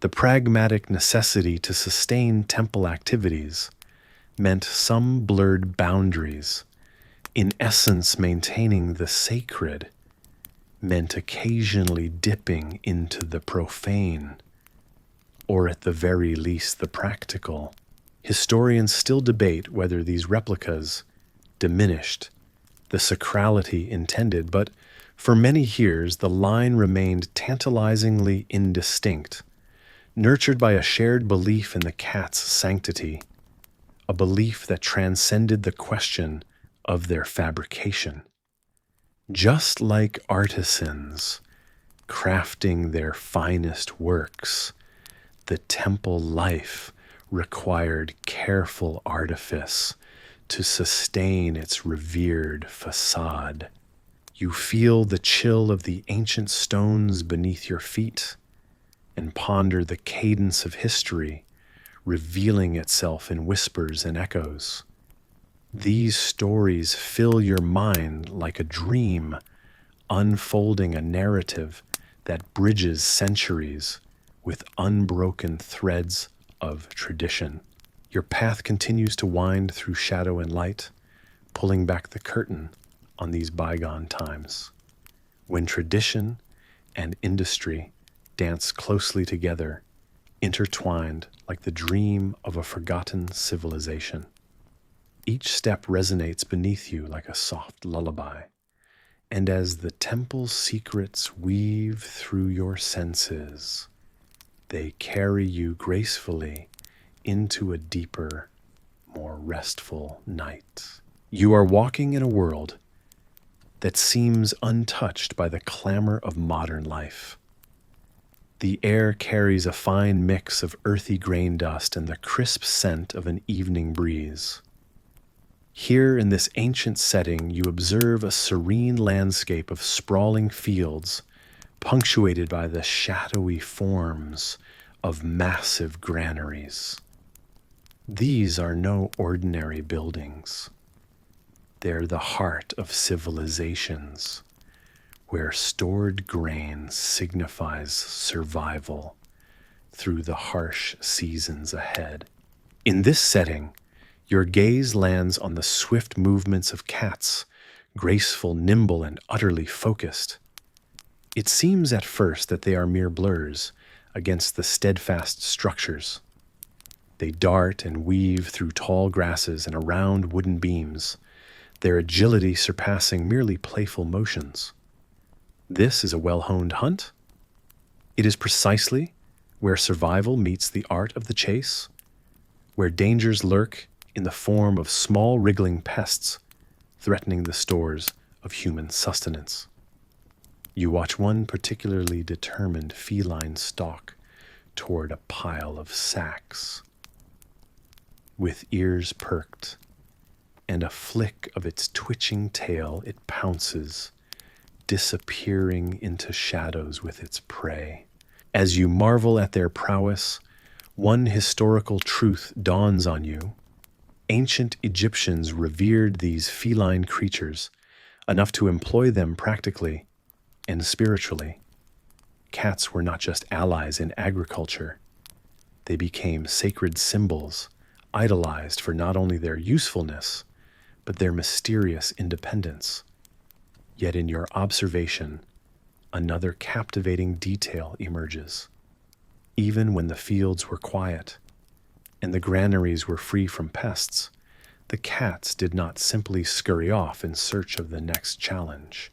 the pragmatic necessity to sustain temple activities meant some blurred boundaries. In essence, maintaining the sacred meant occasionally dipping into the profane, or at the very least the practical. Historians still debate whether these replicas diminished the sacrality intended, but for many years the line remained tantalizingly indistinct, nurtured by a shared belief in the cat's sanctity, a belief that transcended the question of their fabrication. Just like artisans crafting their finest works, the temple life required careful artifice to sustain its revered facade. You feel the chill of the ancient stones beneath your feet and ponder the cadence of history revealing itself in whispers and echoes. These stories fill your mind like a dream, unfolding a narrative that bridges centuries with unbroken threads of tradition. Your path continues to wind through shadow and light, pulling back the curtain on these bygone times, when tradition and industry dance closely together, intertwined like the dream of a forgotten civilization. Each step resonates beneath you like a soft lullaby, and as the temple's secrets weave through your senses, they carry you gracefully into a deeper, more restful night. You are walking in a world that seems untouched by the clamor of modern life. The air carries a fine mix of earthy grain dust and the crisp scent of an evening breeze. Here in this ancient setting, you observe a serene landscape of sprawling fields, punctuated by the shadowy forms of massive granaries. These are no ordinary buildings. They're the heart of civilizations, where stored grain signifies survival through the harsh seasons ahead. In this setting, your gaze lands on the swift movements of cats, graceful, nimble, and utterly focused. It seems at first that they are mere blurs against the steadfast structures. They dart and weave through tall grasses and around wooden beams, their agility surpassing merely playful motions. This is a well-honed hunt. It is precisely where survival meets the art of the chase, where dangers lurk in the form of small wriggling pests threatening the stores of human sustenance. You watch one particularly determined feline stalk toward a pile of sacks. With ears perked and a flick of its twitching tail, it pounces, disappearing into shadows with its prey. As you marvel at their prowess, one historical truth dawns on you. Ancient Egyptians revered these feline creatures enough to employ them practically and spiritually. Cats were not just allies in agriculture. They became sacred symbols, idolized for not only their usefulness, but their mysterious independence. Yet in your observation, another captivating detail emerges. Even when the fields were quiet and the granaries were free from pests, the cats did not simply scurry off in search of the next challenge.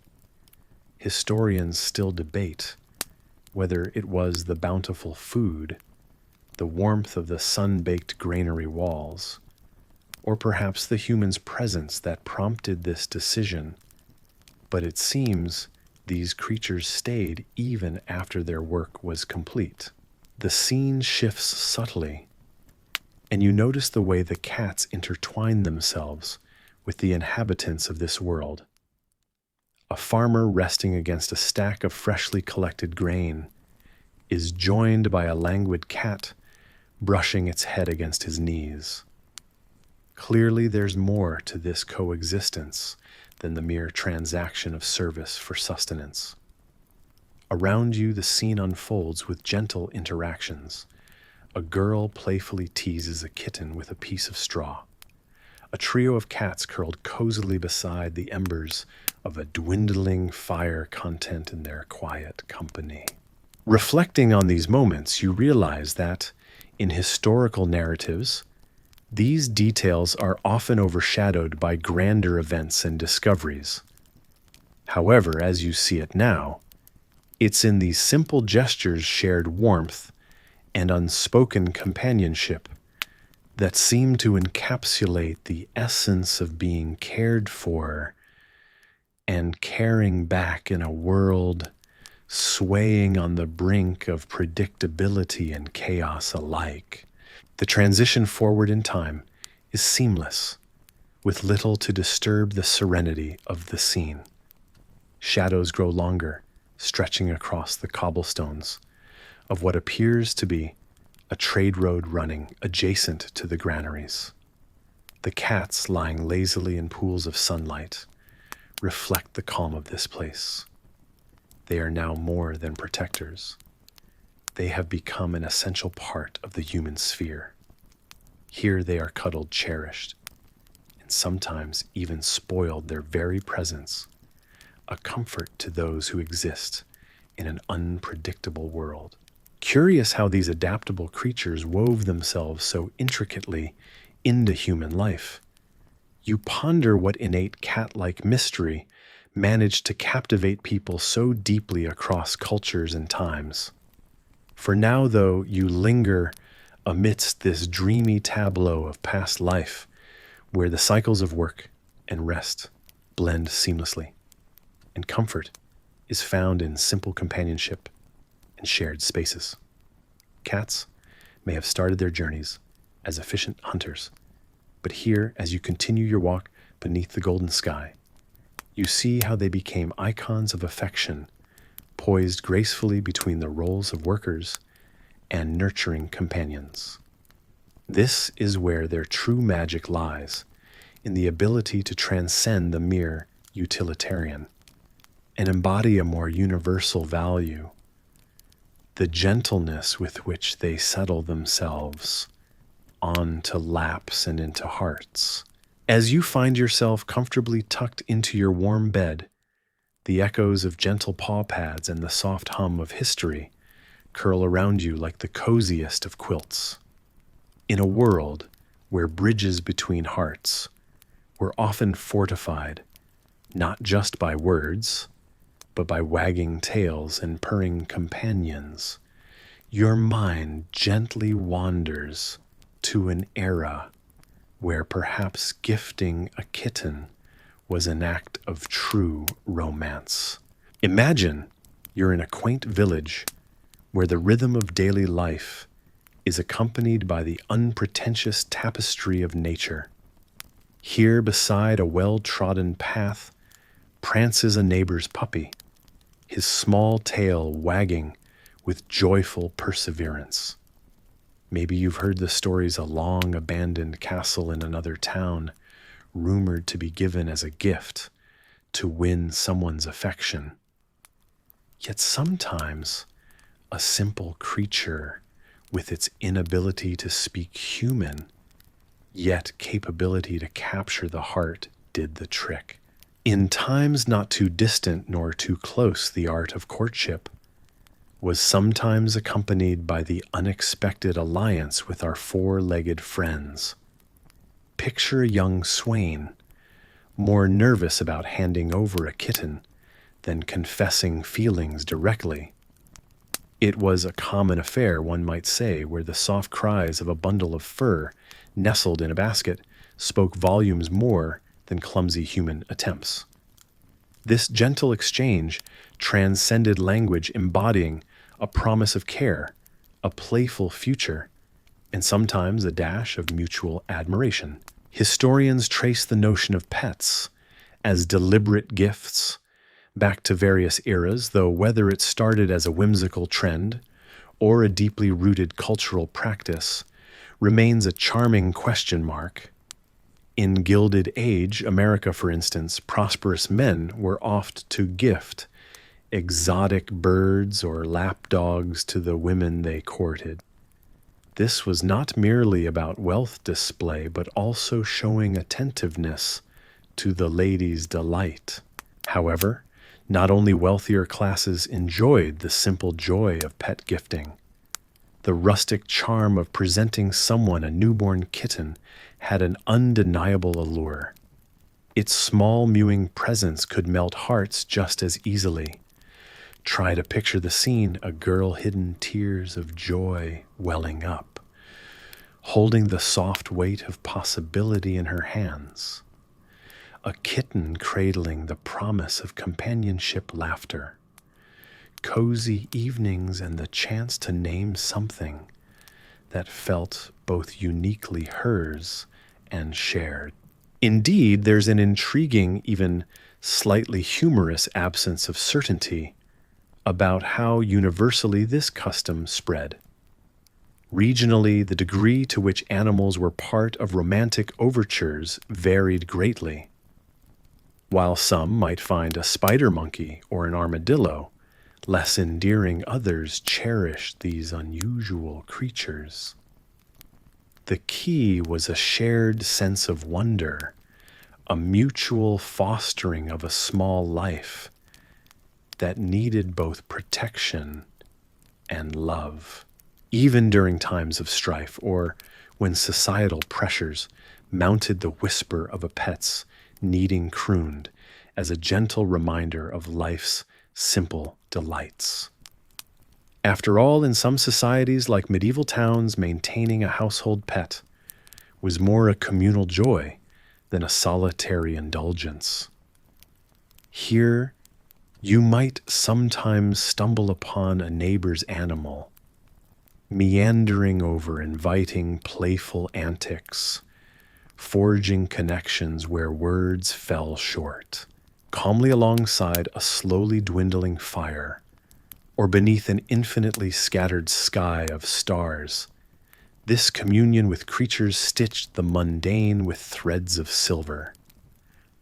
Historians still debate whether it was the bountiful food, the warmth of the sun-baked granary walls, or perhaps the human's presence that prompted this decision. But it seems these creatures stayed even after their work was complete. The scene shifts subtly, and you notice the way the cats intertwine themselves with the inhabitants of this world. A farmer resting against a stack of freshly collected grain is joined by a languid cat brushing its head against his knees. Clearly, there's more to this coexistence than the mere transaction of service for sustenance. Around you, the scene unfolds with gentle interactions. A girl playfully teases a kitten with a piece of straw. A trio of cats curled cozily beside the embers of a dwindling fire content in their quiet company. Reflecting on these moments, you realize that, in historical narratives, these details are often overshadowed by grander events and discoveries. However, as you see it now, it's in these simple gestures, shared warmth, and unspoken companionship that seem to encapsulate the essence of being cared for and caring back in a world swaying on the brink of predictability and chaos alike. The transition forward in time is seamless, with little to disturb the serenity of the scene. Shadows grow longer, stretching across the cobblestones of what appears to be a trade road running adjacent to the granaries. The cats, lying lazily in pools of sunlight, reflect the calm of this place. They are now more than protectors. They have become an essential part of the human sphere. Here they are cuddled, cherished, and sometimes even spoiled their very presence, a comfort to those who exist in an unpredictable world. Curious how these adaptable creatures wove themselves so intricately into human life. You ponder what innate cat-like mystery managed to captivate people so deeply across cultures and times. For now, though, you linger amidst this dreamy tableau of past life, where the cycles of work and rest blend seamlessly, and comfort is found in simple companionship and shared spaces. Cats may have started their journeys as efficient hunters, but here, as you continue your walk beneath the golden sky, you see how they became icons of affection, poised gracefully between the roles of workers and nurturing companions. This is where their true magic lies, in the ability to transcend the mere utilitarian. and embody a more universal value, the gentleness with which they settle themselves onto laps and into hearts. As you find yourself comfortably tucked into your warm bed, the echoes of gentle paw pads and the soft hum of history curl around you like the coziest of quilts. In a world where bridges between hearts were often fortified not just by words, but by wagging tails and purring companions, your mind gently wanders to an era where perhaps gifting a kitten was an act of true romance. Imagine you're in a quaint village where the rhythm of daily life is accompanied by the unpretentious tapestry of nature. Here, beside a well-trodden path, prances a neighbor's puppy, his small tail wagging with joyful perseverance. Maybe you've heard the stories of a long-abandoned castle in another town, rumored to be given as a gift to win someone's affection. Yet sometimes a simple creature with its inability to speak human, yet capability to capture the heart, did the trick. In times not too distant nor too close, the art of courtship was sometimes accompanied by the unexpected alliance with our four-legged friends. Picture a young swain, more nervous about handing over a kitten than confessing feelings directly. It was a common affair, one might say, where the soft cries of a bundle of fur nestled in a basket spoke volumes more than clumsy human attempts. This gentle exchange transcended language, embodying a promise of care, a playful future, and sometimes a dash of mutual admiration. Historians trace the notion of pets as deliberate gifts back to various eras, though whether it started as a whimsical trend or a deeply rooted cultural practice remains a charming question mark. In Gilded Age, America, for instance, prosperous men were oft to gift exotic birds or lapdogs to the women they courted. This was not merely about wealth display, but also showing attentiveness to the lady's delight. However, not only wealthier classes enjoyed the simple joy of pet gifting. The rustic charm of presenting someone a newborn kitten had an undeniable allure. Its small mewing presence could melt hearts just as easily. Try to picture the scene, a girl hidden tears of joy welling up, holding the soft weight of possibility in her hands. A kitten cradling the promise of companionship, laughter, cozy evenings, and the chance to name something that felt both uniquely hers and shared. Indeed, there's an intriguing, even slightly humorous absence of certainty about how universally this custom spread. Regionally, the degree to which animals were part of romantic overtures varied greatly. While some might find a spider monkey or an armadillo less endearing, others cherished these unusual creatures. The key was a shared sense of wonder, a mutual fostering of a small life that needed both protection and love. Even during times of strife or when societal pressures mounted, the whisper of a pet's needing crooned as a gentle reminder of life's simple delights. After all, in some societies like medieval towns, maintaining a household pet was more a communal joy than a solitary indulgence. Here, you might sometimes stumble upon a neighbor's animal, meandering over inviting, playful antics, forging connections where words fell short, calmly alongside a slowly dwindling fire, or beneath an infinitely scattered sky of stars. This communion with creatures stitched the mundane with threads of silver.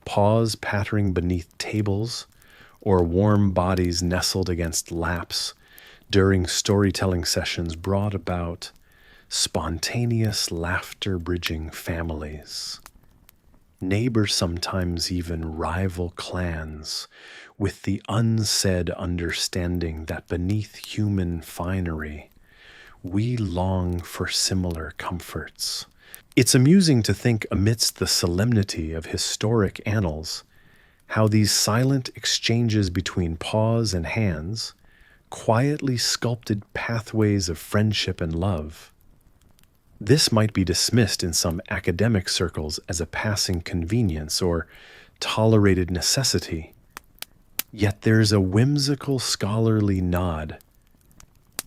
Paws pattering beneath tables, or warm bodies nestled against laps during storytelling sessions brought about spontaneous laughter bridging families. Neighbors sometimes even rival clans, with the unsaid understanding that beneath human finery, we long for similar comforts. It's amusing to think, amidst the solemnity of historic annals, how these silent exchanges between paws and hands quietly sculpted pathways of friendship and love. This might be dismissed in some academic circles as a passing convenience or tolerated necessity, yet there's a whimsical scholarly nod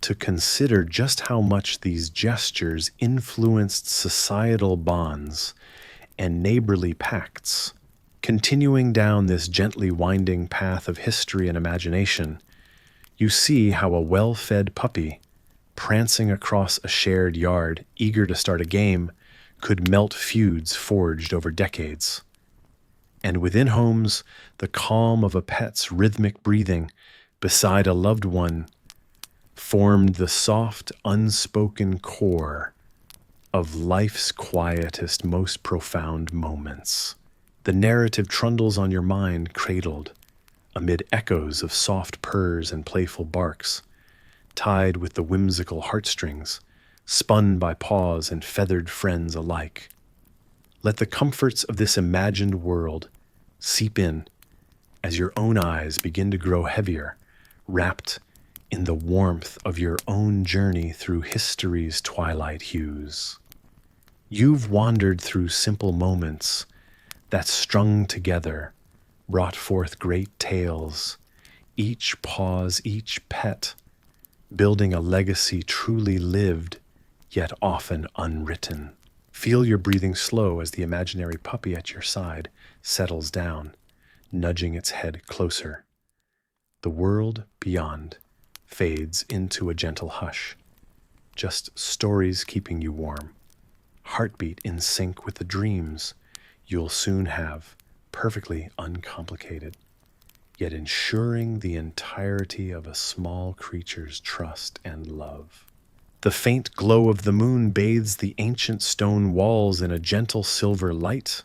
to consider just how much these gestures influenced societal bonds and neighborly pacts. Continuing down this gently winding path of history and imagination, you see how a well-fed puppy, prancing across a shared yard, eager to start a game, could melt feuds forged over decades. And within homes, the calm of a pet's rhythmic breathing beside a loved one formed the soft, unspoken core of life's quietest, most profound moments. The narrative trundles on your mind, cradled amid echoes of soft purrs and playful barks, tied with the whimsical heartstrings, spun by paws and feathered friends alike. Let the comforts of this imagined world seep in as your own eyes begin to grow heavier, wrapped in the warmth of your own journey through history's twilight hues. You've wandered through simple moments that, strung together, brought forth great tales, each pause, each pet, building a legacy truly lived, yet often unwritten. Feel your breathing slow as the imaginary puppy at your side settles down, nudging its head closer. The world beyond fades into a gentle hush, just stories keeping you warm, heartbeat in sync with the dreams you'll soon have, perfectly uncomplicated, yet ensuring the entirety of a small creature's trust and love. The faint glow of the moon bathes the ancient stone walls in a gentle silver light.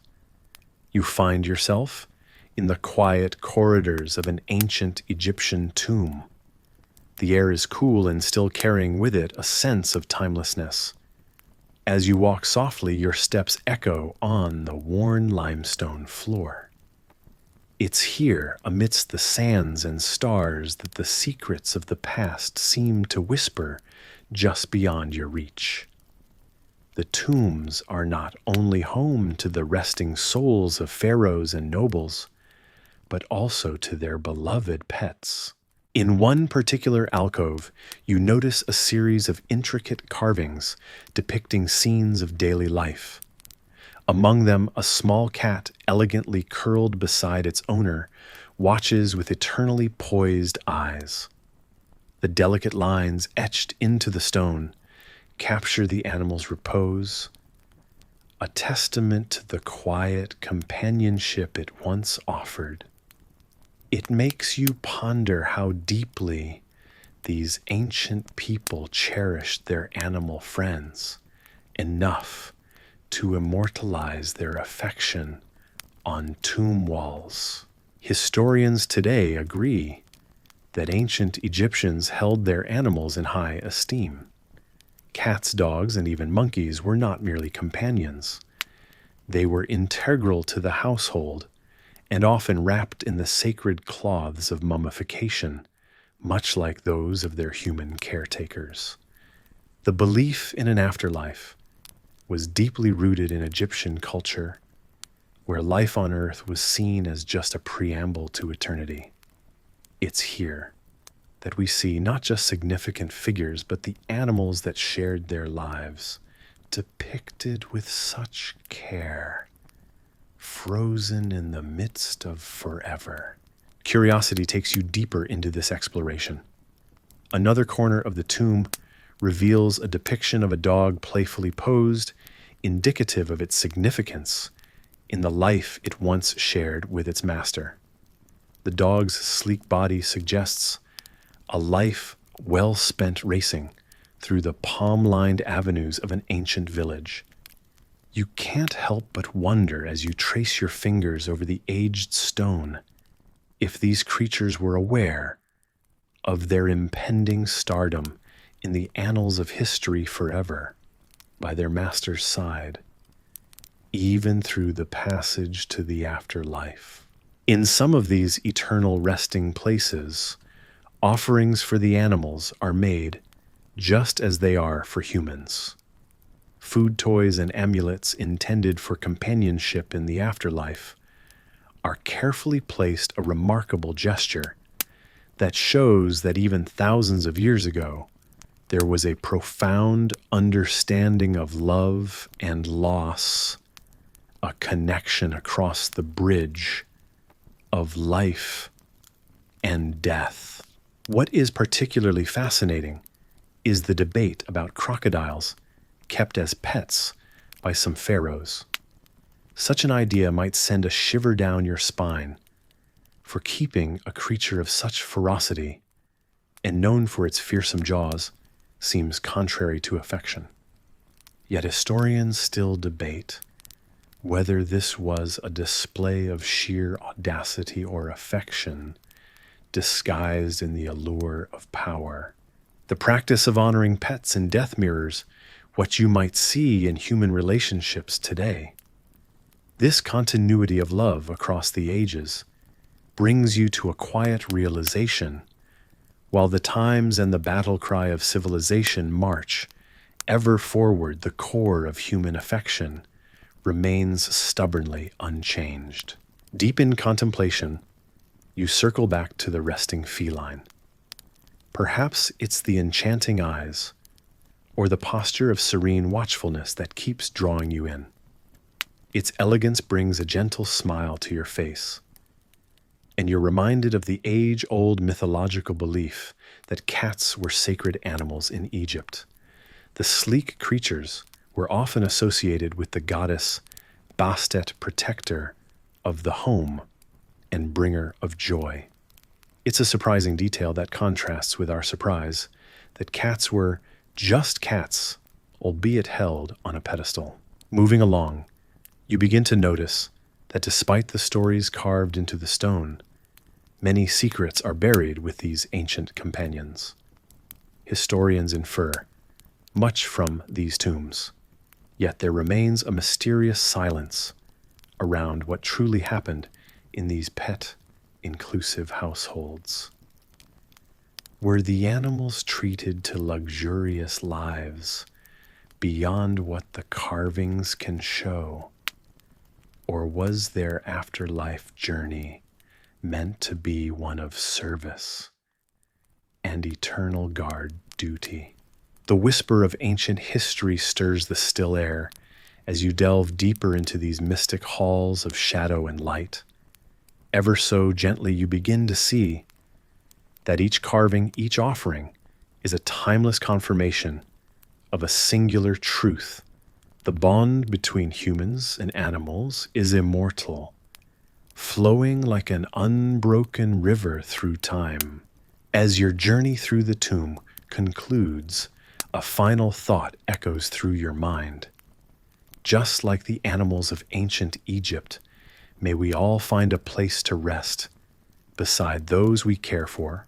You find yourself in the quiet corridors of an ancient Egyptian tomb. The air is cool and still carrying with it a sense of timelessness. As you walk softly, your steps echo on the worn limestone floor. It's here, amidst the sands and stars, that the secrets of the past seem to whisper just beyond your reach. The tombs are not only home to the resting souls of pharaohs and nobles, but also to their beloved pets. In one particular alcove, you notice a series of intricate carvings depicting scenes of daily life. Among them, a small cat, elegantly curled beside its owner, watches with eternally poised eyes. The delicate lines etched into the stone capture the animal's repose, a testament to the quiet companionship it once offered. It makes you ponder how deeply these ancient people cherished their animal friends, enough to immortalize their affection on tomb walls. Historians today agree that ancient Egyptians held their animals in high esteem. Cats, dogs, and even monkeys were not merely companions. They were integral to the household and often wrapped in the sacred cloths of mummification, much like those of their human caretakers. The belief in an afterlife was deeply rooted in Egyptian culture, where life on earth was seen as just a preamble to eternity. It's here that we see not just significant figures, but the animals that shared their lives, depicted with such care, frozen in the midst of forever. Curiosity takes you deeper into this exploration. Another corner of the tomb reveals a depiction of a dog playfully posed, indicative of its significance in the life it once shared with its master. The dog's sleek body suggests a life well spent racing through the palm-lined avenues of an ancient village. You can't help but wonder as you trace your fingers over the aged stone if these creatures were aware of their impending stardom in the annals of history forever by their master's side, even through the passage to the afterlife. In some of these eternal resting places, offerings for the animals are made just as they are for humans. Food toys and amulets intended for companionship in the afterlife are carefully placed, a remarkable gesture that shows that even thousands of years ago, there was a profound understanding of love and loss, a connection across the bridge of life and death. What is particularly fascinating is the debate about crocodiles kept as pets by some pharaohs. Such an idea might send a shiver down your spine, for keeping a creature of such ferocity and known for its fearsome jaws seems contrary to affection. Yet historians still debate whether this was a display of sheer audacity or affection disguised in the allure of power. The practice of honoring pets in death mirrors what you might see in human relationships today. This continuity of love across the ages brings you to a quiet realization, while the times and the battle cry of civilization march ever forward, the core of human affection remains stubbornly unchanged. Deep in contemplation, you circle back to the resting feline. Perhaps it's the enchanting eyes or the posture of serene watchfulness that keeps drawing you in. Its elegance brings a gentle smile to your face, and you're reminded of the age-old mythological belief that cats were sacred animals in Egypt. The sleek creatures were often associated with the goddess Bastet, protector of the home and bringer of joy. It's a surprising detail that contrasts with our surprise that cats were just cats, albeit held on a pedestal. Moving along, you begin to notice that despite the stories carved into the stone, many secrets are buried with these ancient companions. Historians infer much from these tombs, yet there remains a mysterious silence around what truly happened in these pet-inclusive households. Were the animals treated to luxurious lives beyond what the carvings can show? Or was their afterlife journey meant to be one of service and eternal guard duty? The whisper of ancient history stirs the still air as you delve deeper into these mystic halls of shadow and light. Ever so gently, you begin to see that each carving, each offering, is a timeless confirmation of a singular truth. The bond between humans and animals is immortal, flowing like an unbroken river through time. As your journey through the tomb concludes, a final thought echoes through your mind. Just like the animals of ancient Egypt, may we all find a place to rest beside those we care for,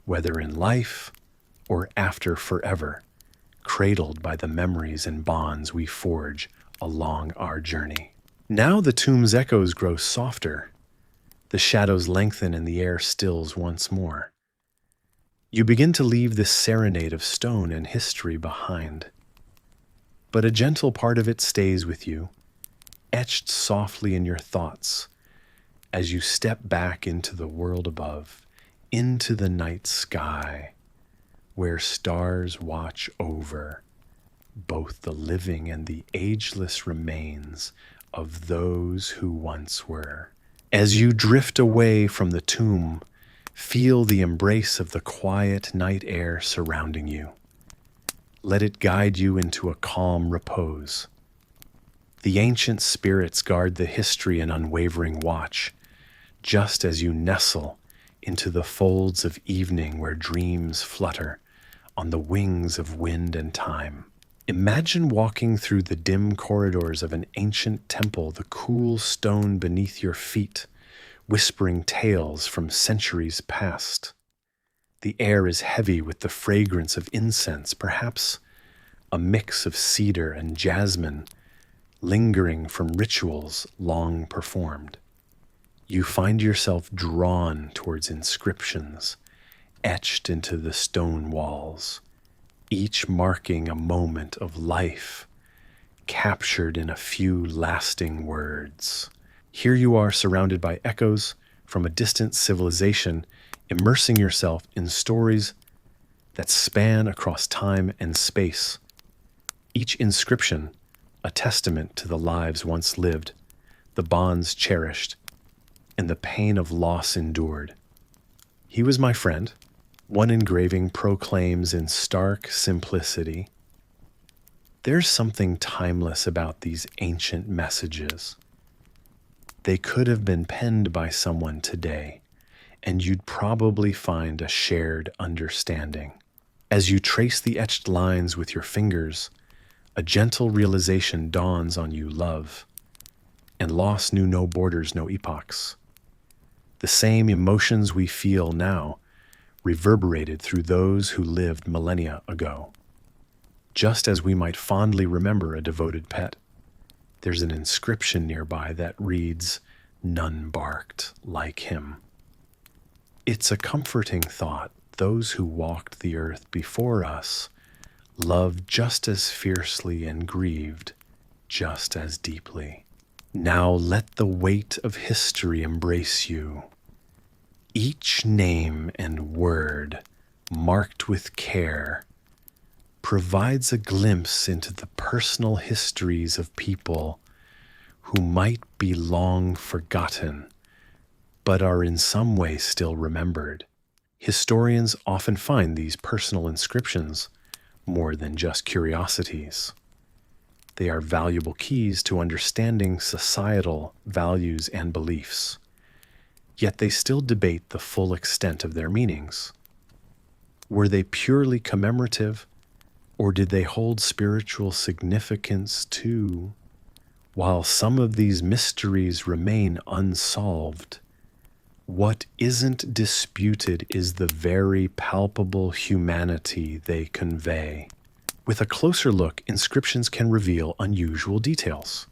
whether in life or after forever, cradled by the memories and bonds we forge along our journey. Now the tomb's echoes grow softer, the shadows lengthen and the air stills once more. You begin to leave this serenade of stone and history behind, but a gentle part of it stays with you, etched softly in your thoughts as you step back into the world above, into the night sky, where stars watch over both the living and the ageless remains of those who once were. As you drift away from the tomb, feel the embrace of the quiet night air surrounding you. Let it guide you into a calm repose. The ancient spirits guard the history in unwavering watch, just as you nestle into the folds of evening where dreams flutter on the wings of wind and time. Imagine walking through the dim corridors of an ancient temple, the cool stone beneath your feet, whispering tales from centuries past. The air is heavy with the fragrance of incense, perhaps a mix of cedar and jasmine, lingering from rituals long performed. You find yourself drawn towards inscriptions etched into the stone walls, each marking a moment of life, captured in a few lasting words. Here you are surrounded by echoes from a distant civilization, immersing yourself in stories that span across time and space. Each inscription a testament to the lives once lived, the bonds cherished, and the pain of loss endured. He was my friend. One engraving proclaims in stark simplicity, "There's something timeless about these ancient messages. They could have been penned by someone today, and you'd probably find a shared understanding." As you trace the etched lines with your fingers, a gentle realization dawns on you, love. And loss knew no borders, no epochs. The same emotions we feel now reverberated through those who lived millennia ago. Just as we might fondly remember a devoted pet, there's an inscription nearby that reads, "None barked like him." It's a comforting thought. Those who walked the earth before us loved just as fiercely and grieved just as deeply. Now let the weight of history embrace you. Each name and word, marked with care, provides a glimpse into the personal histories of people who might be long forgotten, but are in some way still remembered. Historians often find these personal inscriptions more than just curiosities. They are valuable keys to understanding societal values and beliefs. Yet they still debate the full extent of their meanings. Were they purely commemorative, or did they hold spiritual significance too? While some of these mysteries remain unsolved, what isn't disputed is the very palpable humanity they convey. With a closer look, inscriptions can reveal unusual details.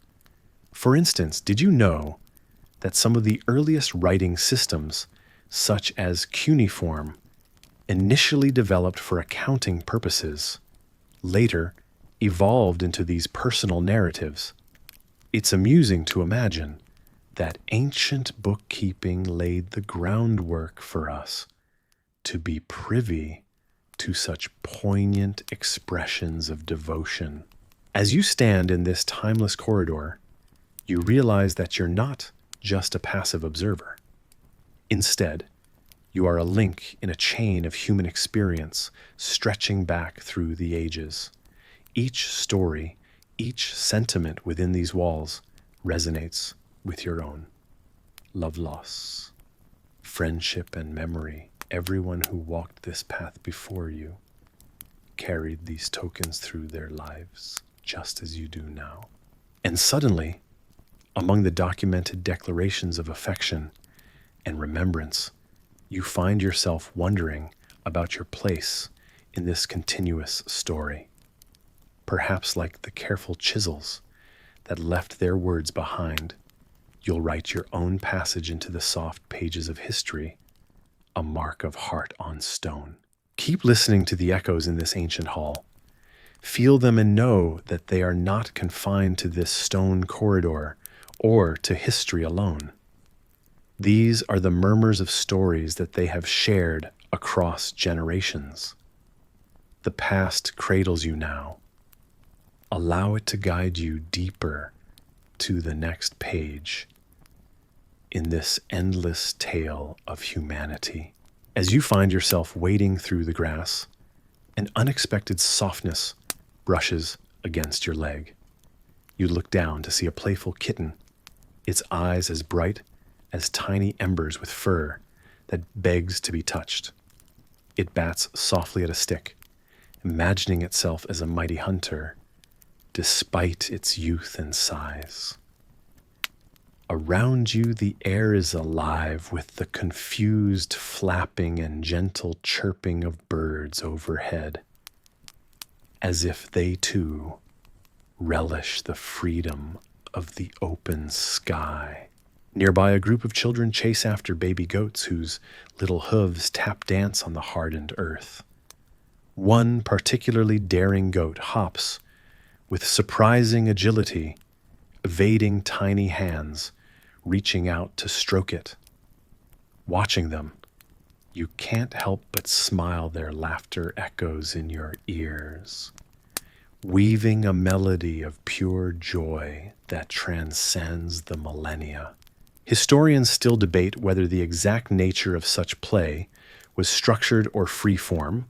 For instance, did you know that some of the earliest writing systems, such as cuneiform, initially developed for accounting purposes, later evolved into these personal narratives? It's amusing to imagine that ancient bookkeeping laid the groundwork for us to be privy to such poignant expressions of devotion. As you stand in this timeless corridor, you realize that you're not just a passive observer. Instead, you are a link in a chain of human experience stretching back through the ages. Each story, each sentiment within these walls resonates with your own. Love, loss, friendship, and memory. Everyone who walked this path before you carried these tokens through their lives, just as you do now. And suddenly, among the documented declarations of affection and remembrance, you find yourself wondering about your place in this continuous story. Perhaps like the careful chisels that left their words behind, you'll write your own passage into the soft pages of history, a mark of heart on stone. Keep listening to the echoes in this ancient hall. Feel them and know that they are not confined to this stone corridor or to history alone. These are the murmurs of stories that they have shared across generations. The past cradles you now. Allow it to guide you deeper to the next page in this endless tale of humanity. As you find yourself wading through the grass, an unexpected softness brushes against your leg. You look down to see a playful kitten, its eyes as bright as tiny embers with fur that begs to be touched. It bats softly at a stick, imagining itself as a mighty hunter, despite its youth and size. Around you, the air is alive with the confused flapping and gentle chirping of birds overhead, as if they too relish the freedom of the open sky. Nearby, a group of children chase after baby goats whose little hooves tap dance on the hardened earth. One particularly daring goat hops with surprising agility, evading tiny hands reaching out to stroke it. Watching them, you can't help but smile. Their laughter echoes in your ears, weaving a melody of pure joy that transcends the millennia. Historians still debate whether the exact nature of such play was structured or free-form,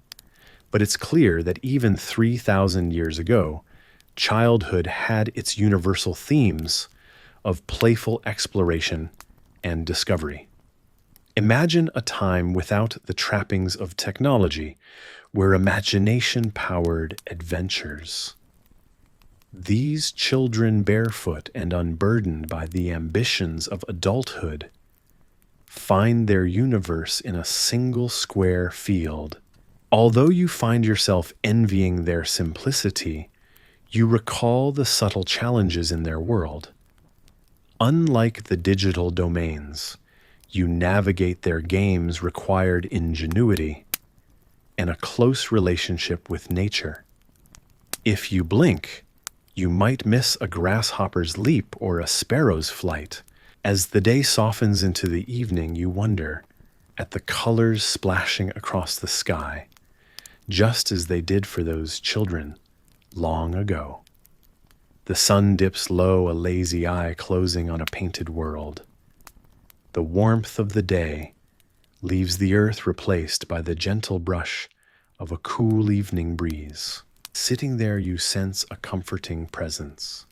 but it's clear that even 3,000 years ago, childhood had its universal themes of playful exploration and discovery. Imagine a time without the trappings of technology, where imagination powered adventures. These children, barefoot and unburdened by the ambitions of adulthood, find their universe in a single square field. Although you find yourself envying their simplicity, you recall the subtle challenges in their world. Unlike the digital domains, you navigate their games required ingenuity and a close relationship with nature. If you blink, you might miss a grasshopper's leap or a sparrow's flight. As the day softens into the evening, you wonder at the colors splashing across the sky, just as they did for those children long ago. The sun dips low, a lazy eye closing on a painted world. The warmth of the day leaves the earth replaced by the gentle brush of a cool evening breeze. Sitting there, you sense a comforting presence,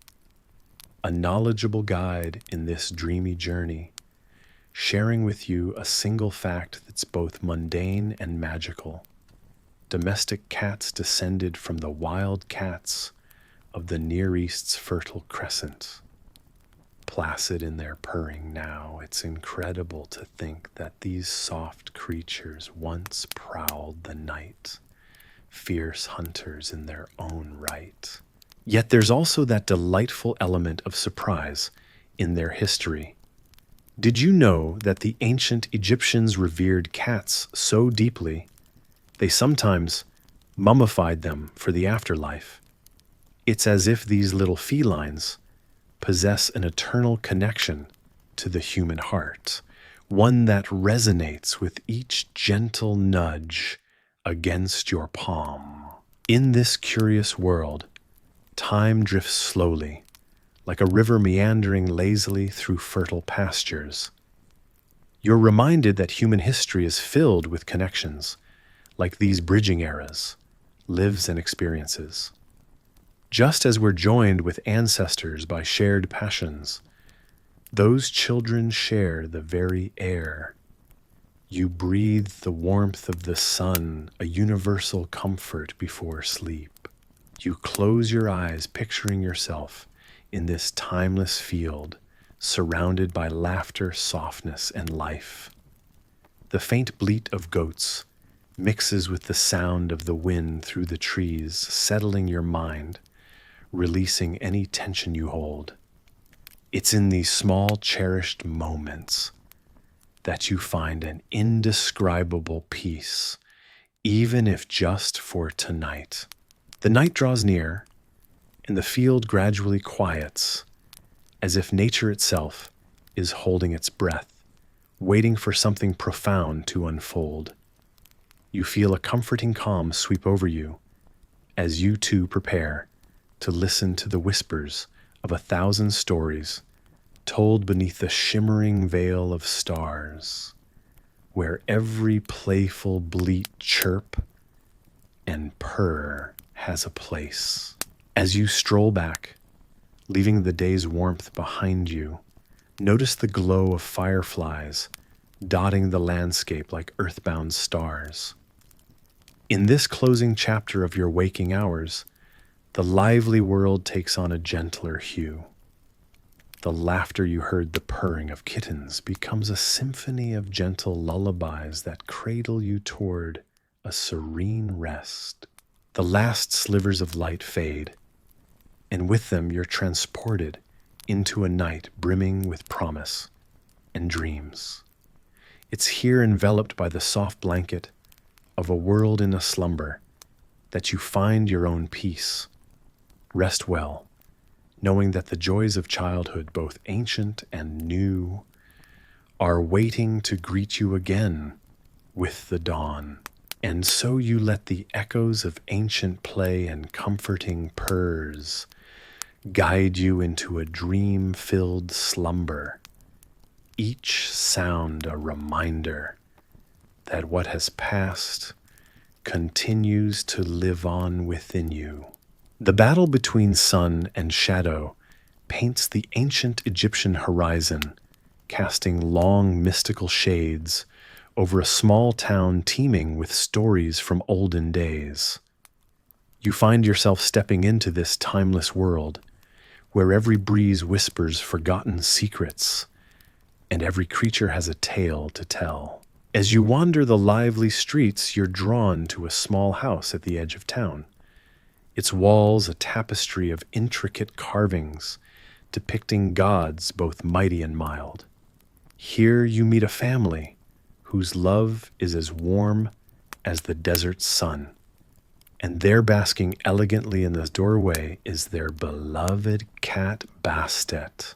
a knowledgeable guide in this dreamy journey, sharing with you a single fact that's both mundane and magical. Domestic cats descended from the wild cats of the Near East's Fertile Crescent. Placid in their purring now, it's incredible to think that these soft creatures once prowled the night, fierce hunters in their own right. Yet there's also that delightful element of surprise in their history. Did you know that the ancient Egyptians revered cats so deeply, they sometimes mummified them for the afterlife? It's as if these little felines possess an eternal connection to the human heart, one that resonates with each gentle nudge against your palm. In this curious world, time drifts slowly, like a river meandering lazily through fertile pastures. You're reminded that human history is filled with connections, like these bridging eras, lives and experiences. Just as we're joined with ancestors by shared passions, those children share the very air. You breathe the warmth of the sun, a universal comfort before sleep. You close your eyes, picturing yourself in this timeless field, surrounded by laughter, softness, and life. The faint bleat of goats mixes with the sound of the wind through the trees, settling your mind, releasing any tension you hold. It's in these small, cherished moments that you find an indescribable peace, even if just for tonight. The night draws near, and the field gradually quiets, as if nature itself is holding its breath, waiting for something profound to unfold. You feel a comforting calm sweep over you as you too prepare to listen to the whispers of 1,000 stories told beneath the shimmering veil of stars, where every playful bleat chirp and purr has a place. As you stroll back, leaving the day's warmth behind you, Notice the glow of fireflies dotting the landscape like earthbound stars. In this closing chapter of your waking hours, the lively world takes on a gentler hue. The laughter you heard the purring of kittens becomes a symphony of gentle lullabies that cradle you toward a serene rest. The last slivers of light fade, and with them you're transported into a night brimming with promise and dreams. It's here enveloped by the soft blanket of a world in a slumber that you find your own peace. Rest well, knowing that the joys of childhood, both ancient and new, are waiting to greet you again with the dawn. And so you let the echoes of ancient play and comforting purrs guide you into a dream-filled slumber, each sound a reminder that what has passed continues to live on within you. The battle between sun and shadow paints the ancient Egyptian horizon, casting long mystical shades over a small town teeming with stories from olden days. You find yourself stepping into this timeless world, where every breeze whispers forgotten secrets, and every creature has a tale to tell. As you wander the lively streets, you're drawn to a small house at the edge of town. Its walls a tapestry of intricate carvings depicting gods both mighty and mild. Here you meet a family whose love is as warm as the desert sun, and there basking elegantly in the doorway is their beloved cat Bastet.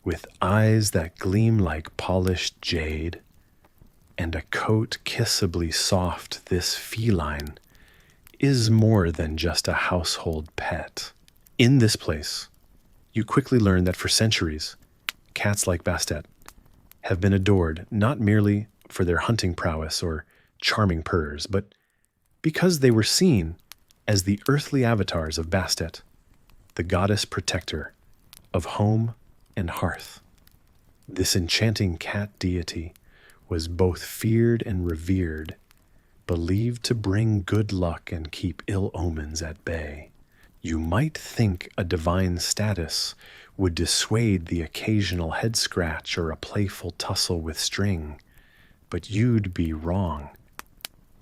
With eyes that gleam like polished jade and a coat kissably soft, this feline is more than just a household pet. In this place, you quickly learn that for centuries, cats like Bastet have been adored not merely for their hunting prowess or charming purrs, but because they were seen as the earthly avatars of Bastet, the goddess protector of home and hearth. This enchanting cat deity was both feared and revered, believed to bring good luck and keep ill omens at bay. You might think a divine status would dissuade the occasional head scratch or a playful tussle with string, but you'd be wrong.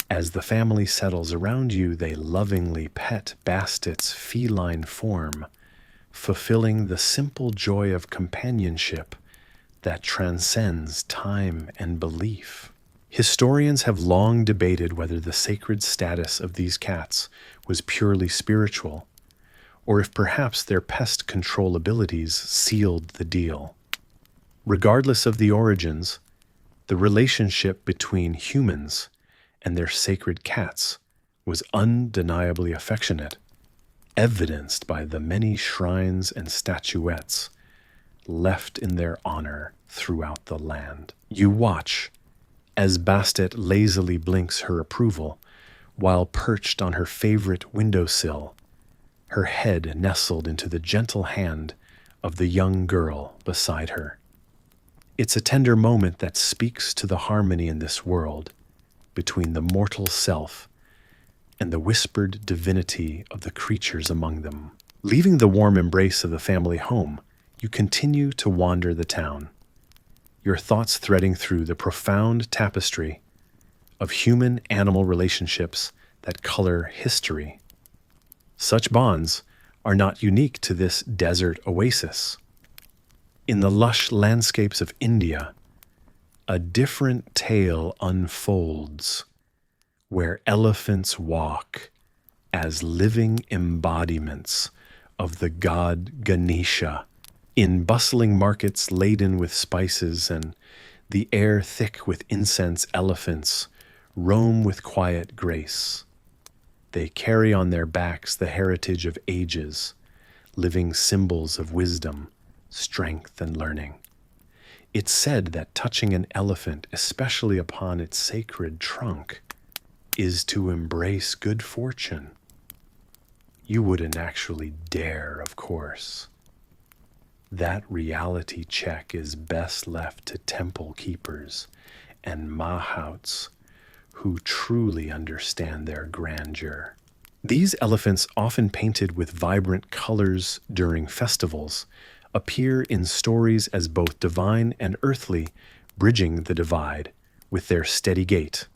As the family settles around you, they lovingly pet Bastet's feline form, fulfilling the simple joy of companionship that transcends time and belief. Historians have long debated whether the sacred status of these cats was purely spiritual, or if perhaps their pest control abilities sealed the deal. Regardless of the origins, the relationship between humans and their sacred cats was undeniably affectionate, evidenced by the many shrines and statuettes left in their honor throughout the land. You watch as Bastet lazily blinks her approval while perched on her favorite windowsill, her head nestled into the gentle hand of the young girl beside her. It's a tender moment that speaks to the harmony in this world between the mortal self and the whispered divinity of the creatures among them. Leaving the warm embrace of the family home, you continue to wander the town, your thoughts threading through the profound tapestry of human-animal relationships that color history. Such bonds are not unique to this desert oasis. In the lush landscapes of India, a different tale unfolds, where elephants walk as living embodiments of the god Ganesha, in bustling markets laden with spices and the air thick with incense. Elephants roam with quiet grace. They carry on their backs the heritage of ages, living symbols of wisdom, strength, and learning. It's said that touching an elephant, especially upon its sacred trunk, is to embrace good fortune. You wouldn't actually dare, of course. That reality check is best left to temple keepers and mahouts who truly understand their grandeur. These elephants, often painted with vibrant colors during festivals, appear in stories as both divine and earthly, bridging the divide with their steady gait.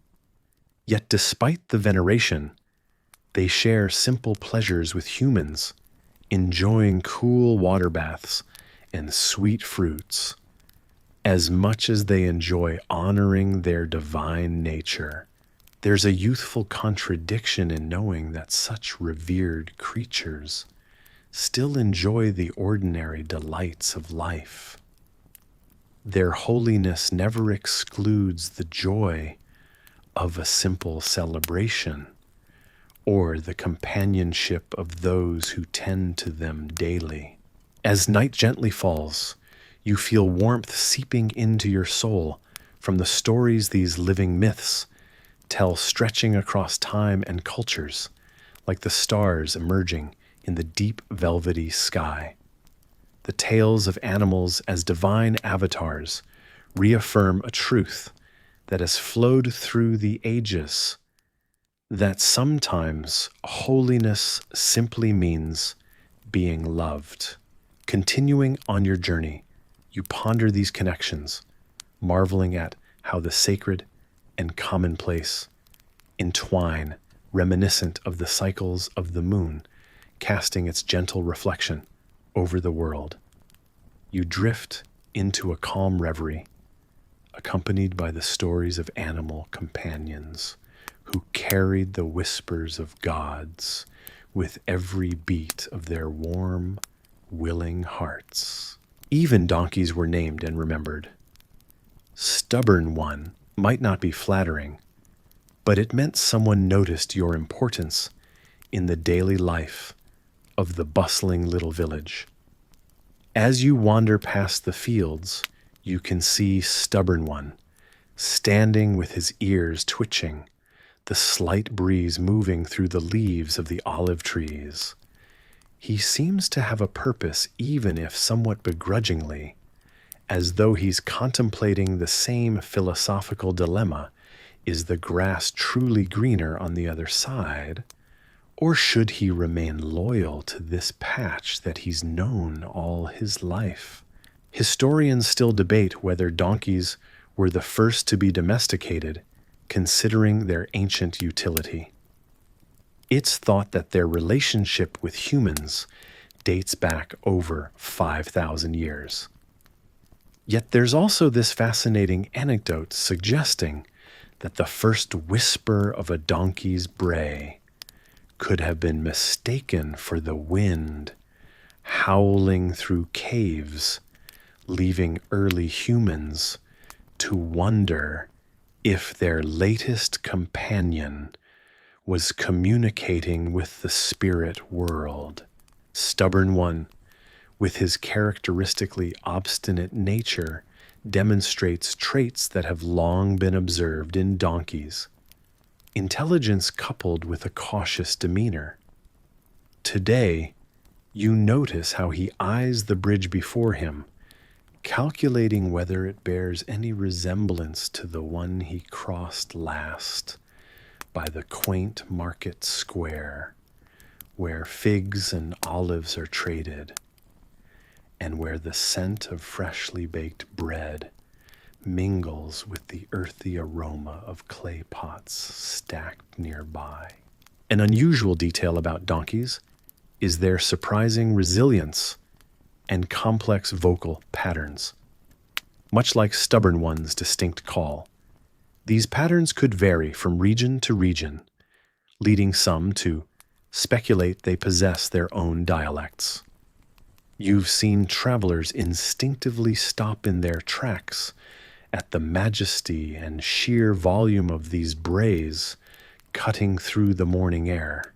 Yet despite the veneration, they share simple pleasures with humans, enjoying cool water baths and sweet fruits, as much as they enjoy honoring their divine nature. There's a youthful contradiction in knowing that such revered creatures still enjoy the ordinary delights of life. Their holiness never excludes the joy of a simple celebration or the companionship of those who tend to them daily. As night gently falls, you feel warmth seeping into your soul from the stories these living myths tell, stretching across time and cultures, like the stars emerging in the deep velvety sky. The tales of animals as divine avatars reaffirm a truth that has flowed through the ages, that sometimes holiness simply means being loved. Continuing on your journey, you ponder these connections, marveling at how the sacred and commonplace entwine, reminiscent of the cycles of the moon, casting its gentle reflection over the world. You drift into a calm reverie, accompanied by the stories of animal companions who carried the whispers of gods with every beat of their warm, willing hearts. Even donkeys were named and remembered. Stubborn one might not be flattering, but it meant someone noticed your importance in the daily life of the bustling little village. As you wander past the fields, you can see Stubborn One, standing with his ears twitching, the slight breeze moving through the leaves of the olive trees. He seems to have a purpose, even if somewhat begrudgingly, as though he's contemplating the same philosophical dilemma: is the grass truly greener on the other side? Or should he remain loyal to this patch that he's known all his life? Historians still debate whether donkeys were the first to be domesticated, considering their ancient utility. It's thought that their relationship with humans dates back over 5,000 years. Yet there's also this fascinating anecdote suggesting that the first whisper of a donkey's bray could have been mistaken for the wind howling through caves, leaving early humans to wonder if their latest companion was communicating with the spirit world. Stubborn One, with his characteristically obstinate nature, demonstrates traits that have long been observed in donkeys: intelligence coupled with a cautious demeanor. Today, you notice how he eyes the bridge before him, calculating whether it bears any resemblance to the one he crossed last by the quaint market square, where figs and olives are traded, and where the scent of freshly baked bread mingles with the earthy aroma of clay pots stacked nearby. An unusual detail about donkeys is their surprising resilience and complex vocal patterns. Much like Stubborn One's distinct call, these patterns could vary from region to region, leading some to speculate they possess their own dialects. You've seen travelers instinctively stop in their tracks at the majesty and sheer volume of these brays cutting through the morning air.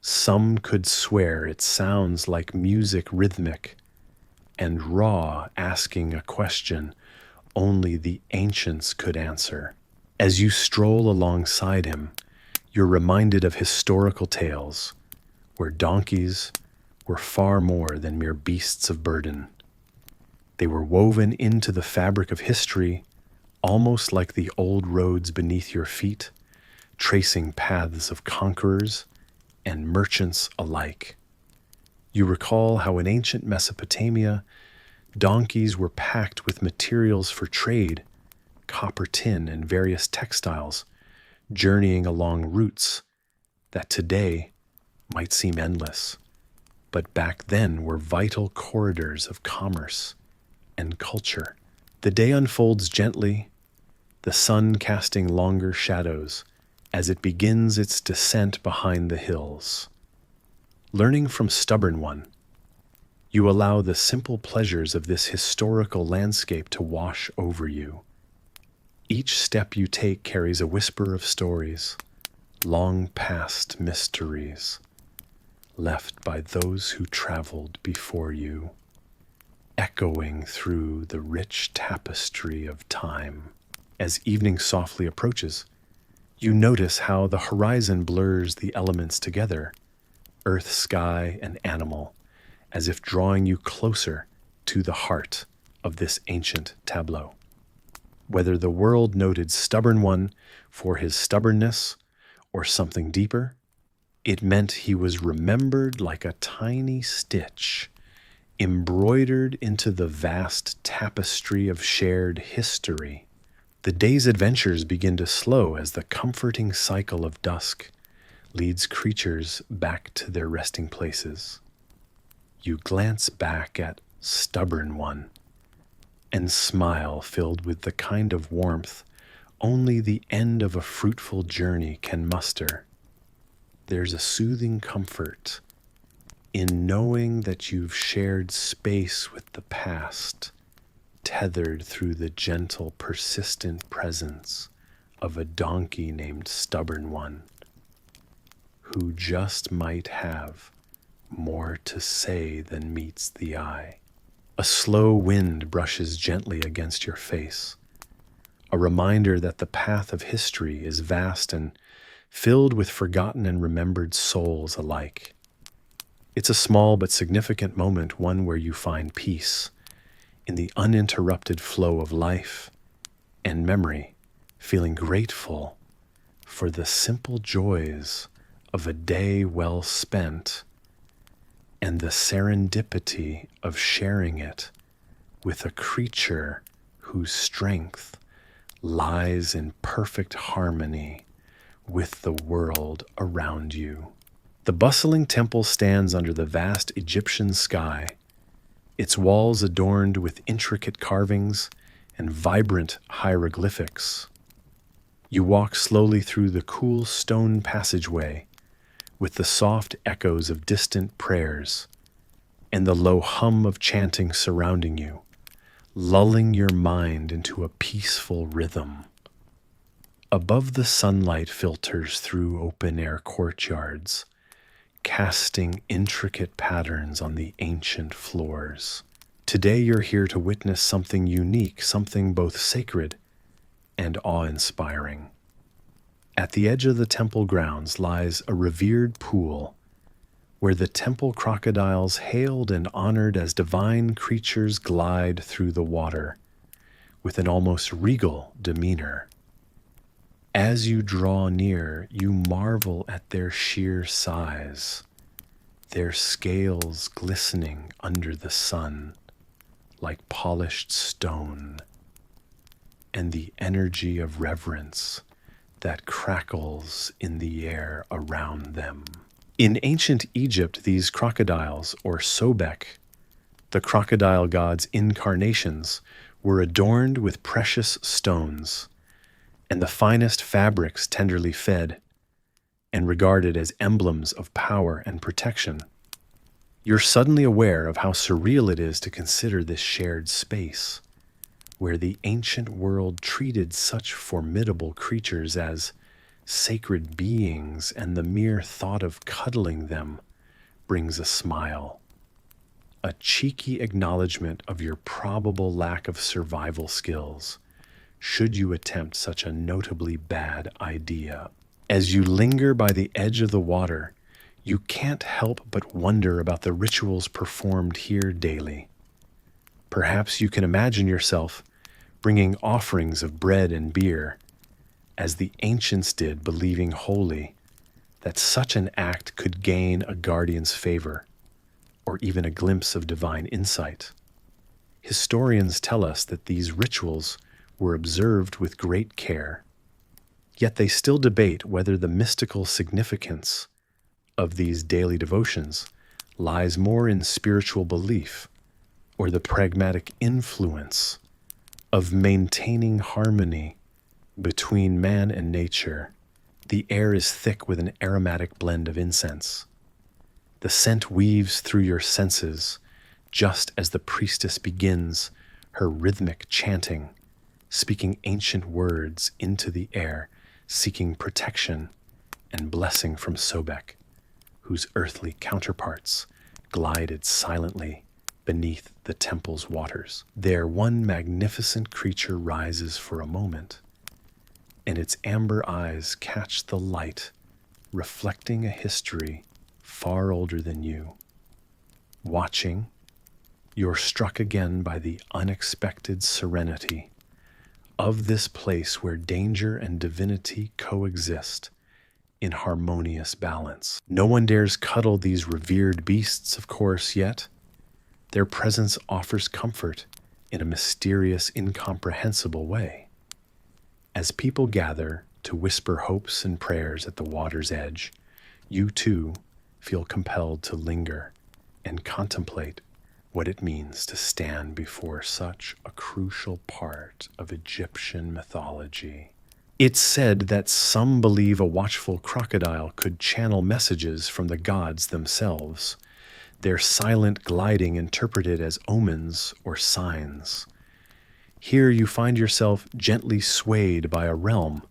Some could swear it sounds like music rhythmic and raw, asking a question only the ancients could answer. As you stroll alongside him, you're reminded of historical tales where donkeys were far more than mere beasts of burden. They were woven into the fabric of history, almost like the old roads beneath your feet, tracing paths of conquerors and merchants alike. You recall how in ancient Mesopotamia, donkeys were packed with materials for trade, copper, tin, and various textiles, journeying along routes that today might seem endless, but back then were vital corridors of commerce and culture. The day unfolds gently, the sun casting longer shadows as it begins its descent behind the hills. Learning from Stubborn One, you allow the simple pleasures of this historical landscape to wash over you. Each step you take carries a whisper of stories, long past mysteries, left by those who traveled before you, echoing through the rich tapestry of time. As evening softly approaches, you notice how the horizon blurs the elements together, earth, sky, and animal, as if drawing you closer to the heart of this ancient tableau. Whether the world noted Stubborn One for his stubbornness or something deeper, it meant he was remembered like a tiny stitch, embroidered into the vast tapestry of shared history. The day's adventures begin to slow as the comforting cycle of dusk leads creatures back to their resting places. You glance back at Stubborn One and smile, filled with the kind of warmth only the end of a fruitful journey can muster. There's a soothing comfort in knowing that you've shared space with the past, tethered through the gentle, persistent presence of a donkey named Stubborn One, who just might have more to say than meets the eye. A slow wind brushes gently against your face, a reminder that the path of history is vast and filled with forgotten and remembered souls alike. It's a small but significant moment, one where you find peace in the uninterrupted flow of life and memory, feeling grateful for the simple joys of a day well spent and the serendipity of sharing it with a creature whose strength lies in perfect harmony with the world around you. The bustling temple stands under the vast Egyptian sky, its walls adorned with intricate carvings and vibrant hieroglyphics. You walk slowly through the cool stone passageway with the soft echoes of distant prayers and the low hum of chanting surrounding you, lulling your mind into a peaceful rhythm. Above, the sunlight filters through open-air courtyards, casting intricate patterns on the ancient floors. Today you're here to witness something unique, something both sacred and awe-inspiring. At the edge of the temple grounds lies a revered pool where the temple crocodiles, hailed and honored as divine creatures, glide through the water with an almost regal demeanor. As you draw near, you marvel at their sheer size, their scales glistening under the sun like polished stone, and the energy of reverence that crackles in the air around them. In ancient Egypt, these crocodiles, or Sobek, the crocodile god's incarnations, were adorned with precious stones and the finest fabrics, tenderly fed and regarded as emblems of power and protection. You're suddenly aware of how surreal it is to consider this shared space, where the ancient world treated such formidable creatures as sacred beings, and the mere thought of cuddling them brings a smile, a cheeky acknowledgement of your probable lack of survival skills should you attempt such a notably bad idea. As you linger by the edge of the water, You can't help but wonder about the rituals performed here daily. Perhaps you can imagine yourself bringing offerings of bread and beer, as the ancients did, believing wholly that such an act could gain a guardian's favor, or even a glimpse of divine insight. Historians tell us that these rituals were observed with great care, yet they still debate whether the mystical significance of these daily devotions lies more in spiritual belief or the pragmatic influence of maintaining harmony between man and nature. The air is thick with an aromatic blend of incense. The scent weaves through your senses just as the priestess begins her rhythmic chanting, speaking ancient words into the air, seeking protection and blessing from Sobek, whose earthly counterparts glided silently beneath the temple's waters. There, one magnificent creature rises for a moment, and its amber eyes catch the light, reflecting a history far older than you. Watching, you're struck again by the unexpected serenity of this place where danger and divinity coexist in harmonious balance. No one dares cuddle these revered beasts, of course, yet their presence offers comfort in a mysterious, incomprehensible way. As people gather to whisper hopes and prayers at the water's edge, you too feel compelled to linger and contemplate what it means to stand before such a crucial part of Egyptian mythology. It's said that some believe a watchful crocodile could channel messages from the gods themselves, their silent gliding interpreted as omens or signs. Here you find yourself gently swayed by a realm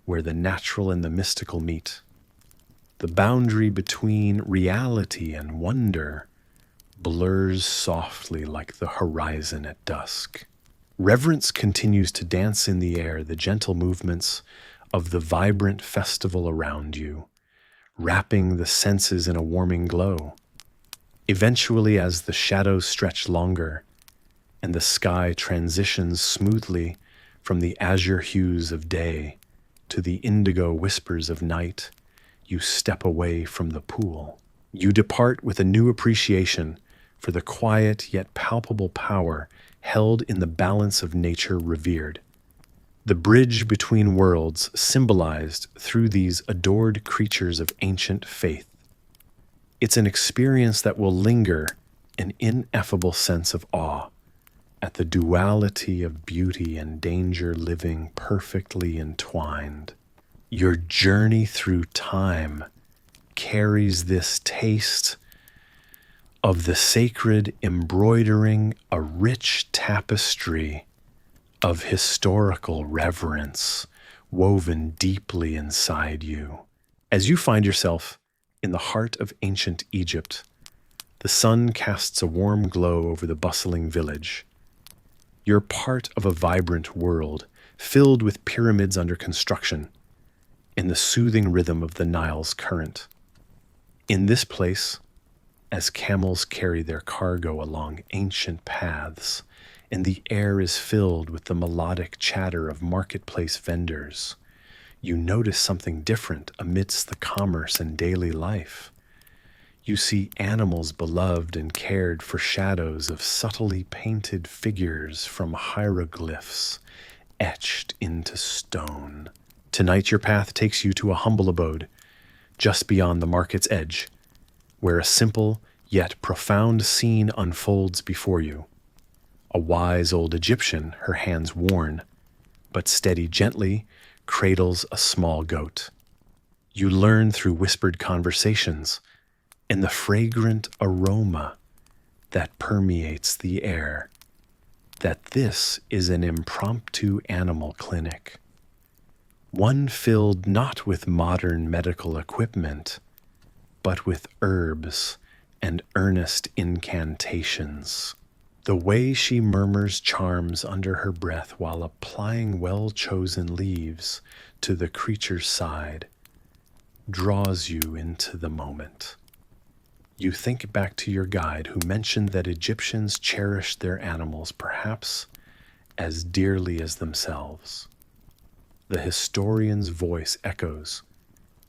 where the natural and the mystical meet. The boundary between reality and wonder blurs softly like the horizon at dusk. Reverence continues to dance in the air, the gentle movements of the vibrant festival around you, wrapping the senses in a warming glow. Eventually, as the shadows stretch longer and the sky transitions smoothly from the azure hues of day to the indigo whispers of night, you step away from the pool. You depart with a new appreciation for the quiet yet palpable power held in the balance of nature revered. The bridge between worlds symbolized through these adored creatures of ancient faith. It's an experience that will linger, an ineffable sense of awe at the duality of beauty and danger living perfectly entwined. Your journey through time carries this taste of the sacred, embroidering a rich tapestry of historical reverence woven deeply inside you. As you find yourself in the heart of ancient Egypt, the sun casts a warm glow over the bustling village. You're part of a vibrant world filled with pyramids under construction in the soothing rhythm of the Nile's current. In this place, as camels carry their cargo along ancient paths, and the air is filled with the melodic chatter of marketplace vendors, you notice something different amidst the commerce and daily life. You see animals beloved and cared for, shadows of subtly painted figures from hieroglyphs etched into stone. Tonight your path takes you to a humble abode just beyond the market's edge, where a simple yet profound scene unfolds before you. A wise old Egyptian, her hands worn, but steady gently, cradles a small goat. You learn through whispered conversations and the fragrant aroma that permeates the air that this is an impromptu animal clinic, one filled not with modern medical equipment, but with herbs and earnest incantations. The way she murmurs charms under her breath while applying well-chosen leaves to the creature's side draws you into the moment. You think back to your guide who mentioned that Egyptians cherished their animals perhaps as dearly as themselves. The historian's voice echoes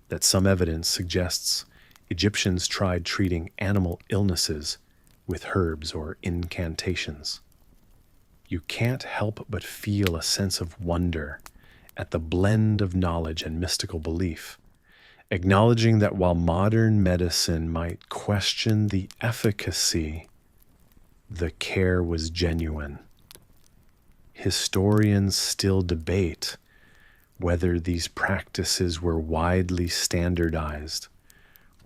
that some evidence suggests Egyptians tried treating animal illnesses with herbs or incantations. You can't help but feel a sense of wonder at the blend of knowledge and mystical belief, acknowledging that while modern medicine might question the efficacy, the care was genuine. Historians still debate whether these practices were widely standardized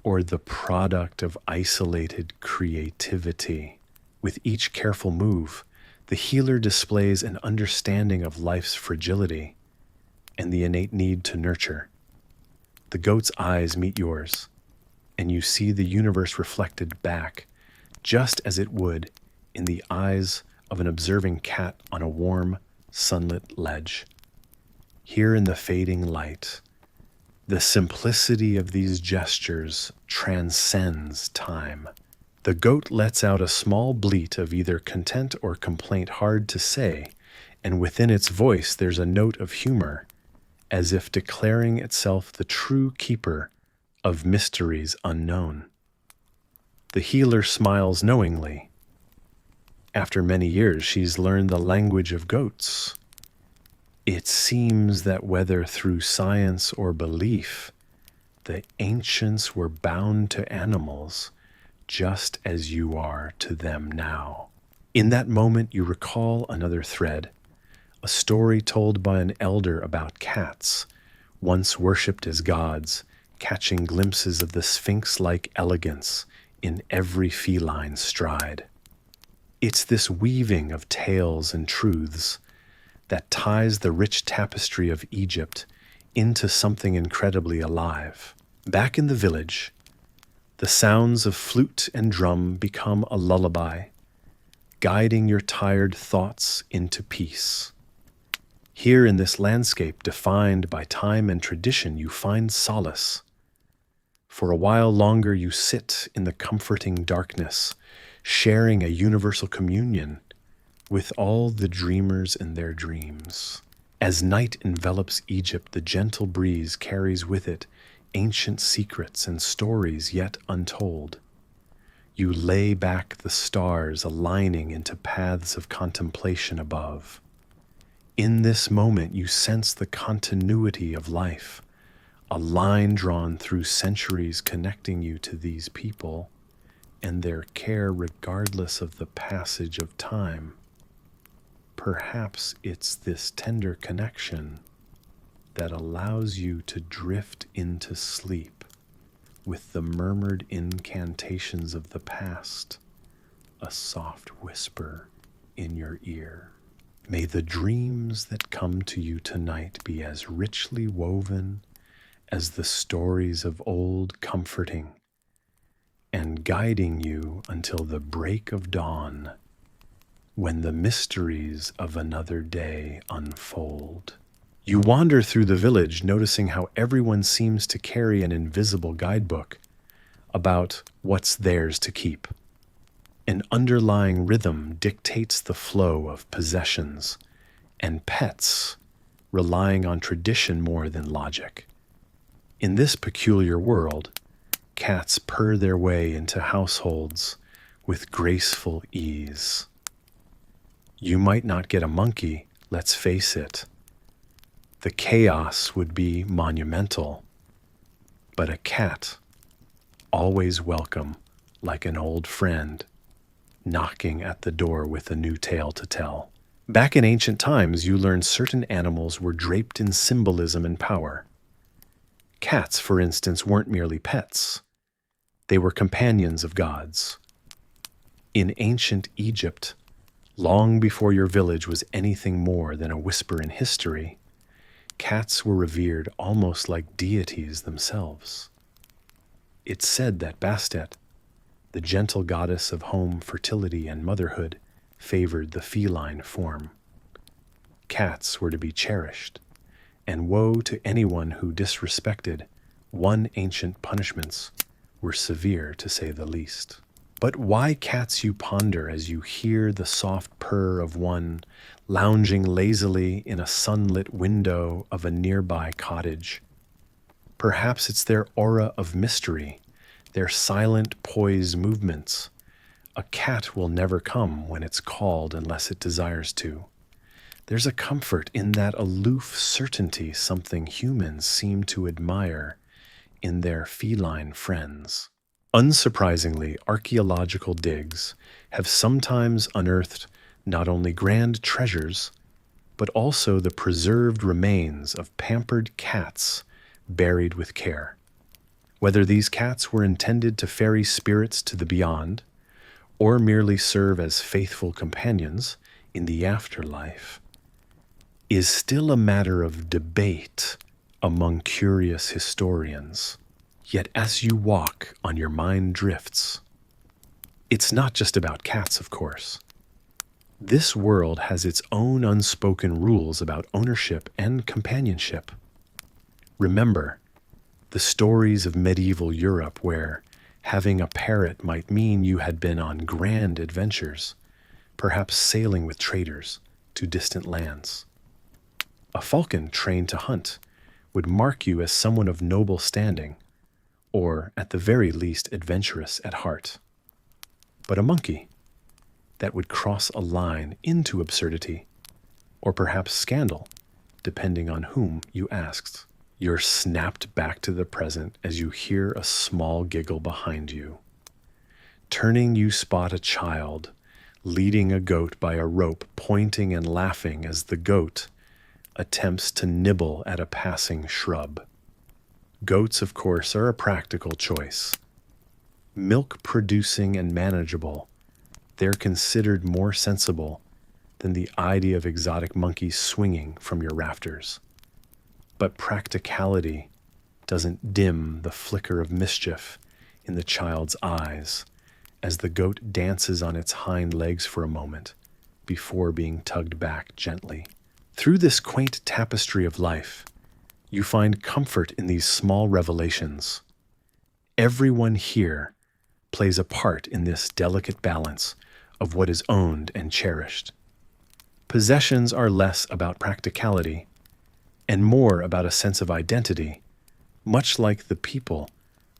or the product of isolated creativity. With each careful move, the healer displays an understanding of life's fragility and the innate need to nurture. The goat's eyes meet yours, and you see the universe reflected back, just as it would in the eyes of an observing cat on a warm, sunlit ledge. Here in the fading light, the simplicity of these gestures transcends time. The goat lets out a small bleat of either content or complaint, hard to say, and within its voice there's a note of humor, as if declaring itself the true keeper of mysteries unknown. The healer smiles knowingly. After many years, she's learned the language of goats. It seems that whether through science or belief, the ancients were bound to animals just as you are to them now. In that moment, you recall another thread, a story told by an elder about cats, once worshipped as gods, catching glimpses of the sphinx-like elegance in every feline stride. It's this weaving of tales and truths that ties the rich tapestry of Egypt into something incredibly alive. Back in the village, the sounds of flute and drum become a lullaby, guiding your tired thoughts into peace. Here in this landscape defined by time and tradition, you find solace. For a while longer you sit in the comforting darkness, sharing a universal communion with all the dreamers and their dreams. As night envelops Egypt, the gentle breeze carries with it ancient secrets and stories yet untold. You lay back the stars aligning into paths of contemplation above. In this moment, you sense the continuity of life, a line drawn through centuries connecting you to these people and their care regardless of the passage of time. Perhaps it's this tender connection that allows you to drift into sleep with the murmured incantations of the past, a soft whisper in your ear. May the dreams that come to you tonight be as richly woven as the stories of old, comforting and guiding you until the break of dawn, when the mysteries of another day unfold. You wander through the village, noticing how everyone seems to carry an invisible guidebook about what's theirs to keep. An underlying rhythm dictates the flow of possessions and pets, relying on tradition more than logic. In this peculiar world, cats purr their way into households with graceful ease. You might not get a monkey, let's face it. The chaos would be monumental, but a cat, always welcome, like an old friend, knocking at the door with a new tale to tell. Back in ancient times, you learned certain animals were draped in symbolism and power. Cats, for instance, weren't merely pets. They were companions of gods. In ancient Egypt, long before your village was anything more than a whisper in history, cats were revered almost like deities themselves. It's said that Bastet, the gentle goddess of home, fertility, and motherhood, favored the feline form. Cats were to be cherished, and woe to anyone who disrespected One ancient punishments were severe, to say the least. But why cats, you ponder, as you hear the soft purr of one lounging lazily in a sunlit window of a nearby cottage. Perhaps it's their aura of mystery, their silent, poised movements. A cat will never come when it's called unless it desires to. There's a comfort in that aloof certainty, something humans seem to admire in their feline friends. Unsurprisingly, archaeological digs have sometimes unearthed not only grand treasures, but also the preserved remains of pampered cats buried with care. Whether these cats were intended to ferry spirits to the beyond, or merely serve as faithful companions in the afterlife, is still a matter of debate among curious historians. Yet as you walk on, your mind drifts. It's not just about cats, of course. This world has its own unspoken rules about ownership and companionship. Remember the stories of medieval Europe where having a parrot might mean you had been on grand adventures, perhaps sailing with traders to distant lands. A falcon trained to hunt would mark you as someone of noble standing, or at the very least adventurous at heart. But a monkey that would cross a line into absurdity, or perhaps scandal, depending on whom you asked. You're snapped back to the present as you hear a small giggle behind you. Turning, you spot a child leading a goat by a rope, pointing and laughing as the goat attempts to nibble at a passing shrub. Goats, of course, are a practical choice. Milk-producing and manageable, they're considered more sensible than the idea of exotic monkeys swinging from your rafters. But practicality doesn't dim the flicker of mischief in the child's eyes as the goat dances on its hind legs for a moment before being tugged back gently. Through this quaint tapestry of life, you find comfort in these small revelations. Everyone here plays a part in this delicate balance of what is owned and cherished. Possessions are less about practicality and more about a sense of identity, much like the people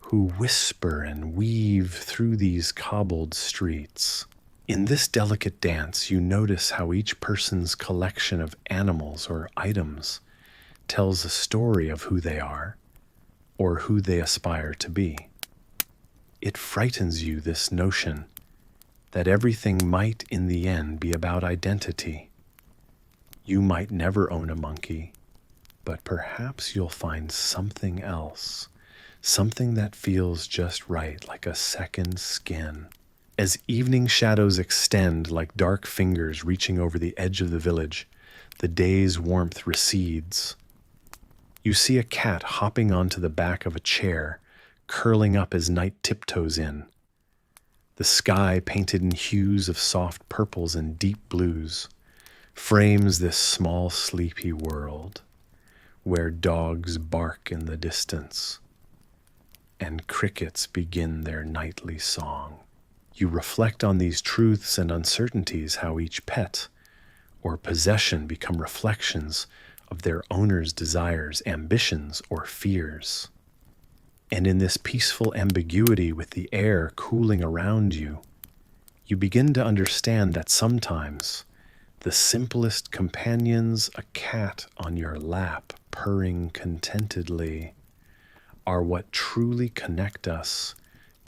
who whisper and weave through these cobbled streets. In this delicate dance, you notice how each person's collection of animals or items tells a story of who they are or who they aspire to be. It frightens you, this notion that everything might in the end be about identity. You might never own a monkey, but perhaps you'll find something else, something that feels just right, like a second skin. As evening shadows extend like dark fingers reaching over the edge of the village, the day's warmth recedes. You see a cat hopping onto the back of a chair, curling up as night tiptoes in. The sky, painted in hues of soft purples and deep blues, frames this small, sleepy world where dogs bark in the distance and crickets begin their nightly song. You reflect on these truths and uncertainties, how each pet or possession become reflections of their owner's desires, ambitions, or fears. And in this peaceful ambiguity with the air cooling around you, you begin to understand that sometimes the simplest companions, a cat on your lap purring contentedly, are what truly connect us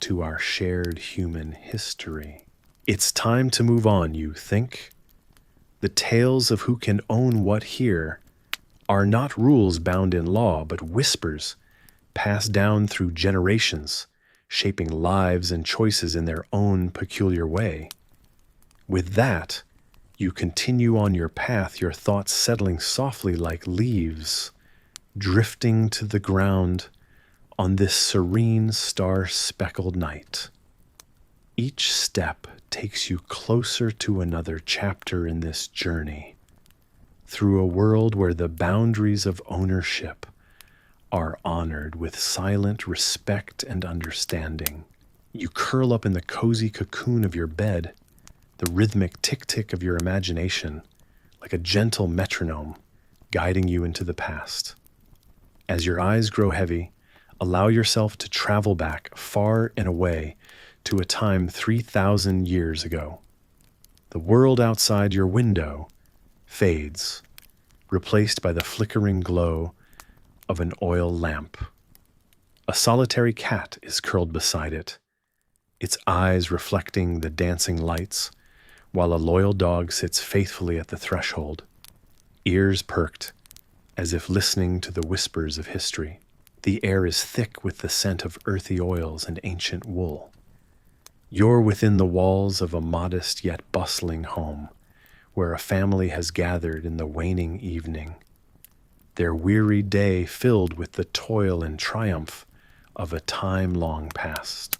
to our shared human history. It's time to move on, you think? The tales of who can own what here are not rules bound in law, but whispers passed down through generations, shaping lives and choices in their own peculiar way. With that, you continue on your path, your thoughts settling softly like leaves, drifting to the ground on this serene, star-speckled night. Each step takes you closer to another chapter in this journey, through a world where the boundaries of ownership are honored with silent respect and understanding. You curl up in the cozy cocoon of your bed, the rhythmic tick-tick of your imagination, like a gentle metronome, guiding you into the past. As your eyes grow heavy, allow yourself to travel back far and away to a time 3,000 years ago. The world outside your window fades, replaced by the flickering glow of an oil lamp. A solitary cat is curled beside it, its eyes reflecting the dancing lights, while a loyal dog sits faithfully at the threshold, ears perked, as if listening to the whispers of history. The air is thick with the scent of earthy oils and ancient wool. You're within the walls of a modest yet bustling home, where a family has gathered in the waning evening, their weary day filled with the toil and triumph of a time long past.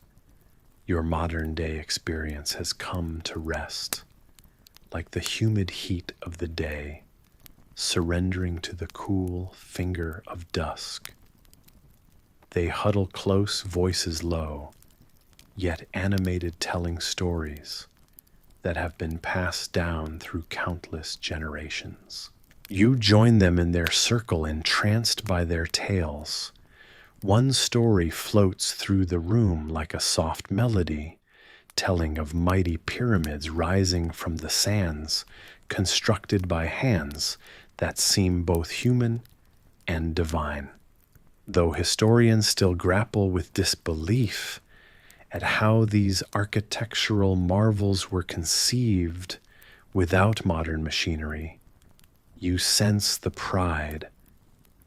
Your modern-day experience has come to rest, like the humid heat of the day, surrendering to the cool finger of dusk. They huddle close, voices low, yet animated, telling stories that have been passed down through countless generations. You join them in their circle, entranced by their tales. One story floats through the room like a soft melody, telling of mighty pyramids rising from the sands, constructed by hands that seem both human and divine. Though historians still grapple with disbelief at how these architectural marvels were conceived without modern machinery, you sense the pride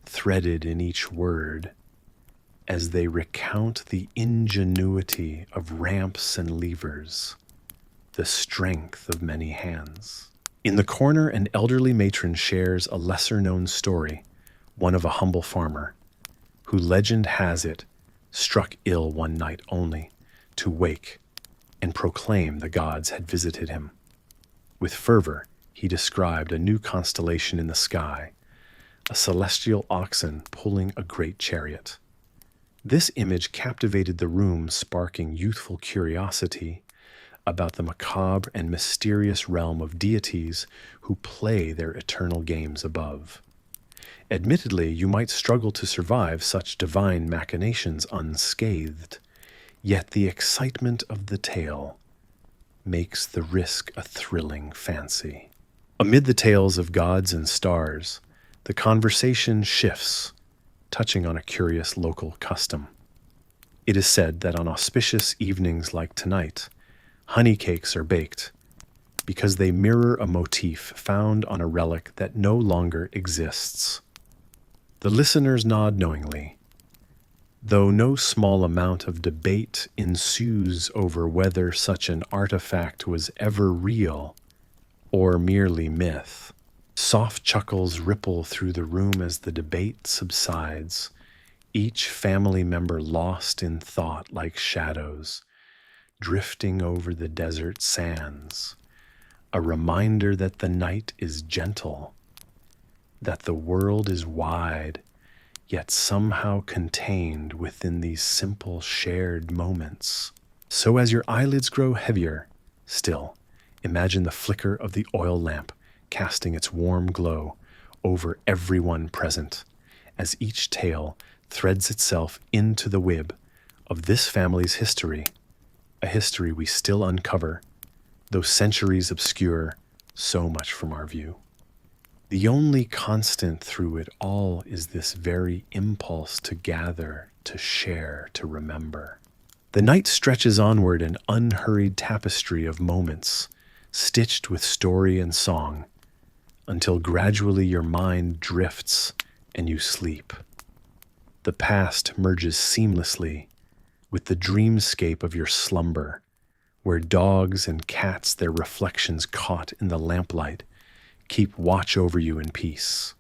threaded in each word as they recount the ingenuity of ramps and levers, the strength of many hands. In the corner, an elderly matron shares a lesser-known story, one of a humble farmer, who legend has it struck ill one night only to wake and proclaim the gods had visited him. With fervor, he described a new constellation in the sky, a celestial oxen pulling a great chariot. This image captivated the room, sparking youthful curiosity about the macabre and mysterious realm of deities who play their eternal games above. Admittedly, you might struggle to survive such divine machinations unscathed, yet the excitement of the tale makes the risk a thrilling fancy. Amid the tales of gods and stars, the conversation shifts, touching on a curious local custom. It is said that on auspicious evenings like tonight, honey cakes are baked because they mirror a motif found on a relic that no longer exists. The listeners nod knowingly, though no small amount of debate ensues over whether such an artifact was ever real or merely myth. Soft chuckles ripple through the room as the debate subsides, each family member lost in thought like shadows, drifting over the desert sands, a reminder that the night is gentle, that the world is wide, yet somehow contained within these simple shared moments. So as your eyelids grow heavier, still, imagine the flicker of the oil lamp casting its warm glow over everyone present, as each tale threads itself into the web of this family's history, a history we still uncover, though centuries obscure so much from our view. The only constant through it all is this very impulse to gather, to share, to remember. The night stretches onward, an unhurried tapestry of moments, stitched with story and song, until gradually your mind drifts and you sleep. The past merges seamlessly with the dreamscape of your slumber, where dogs and cats, their reflections caught in the lamplight, keep watch over you in peace.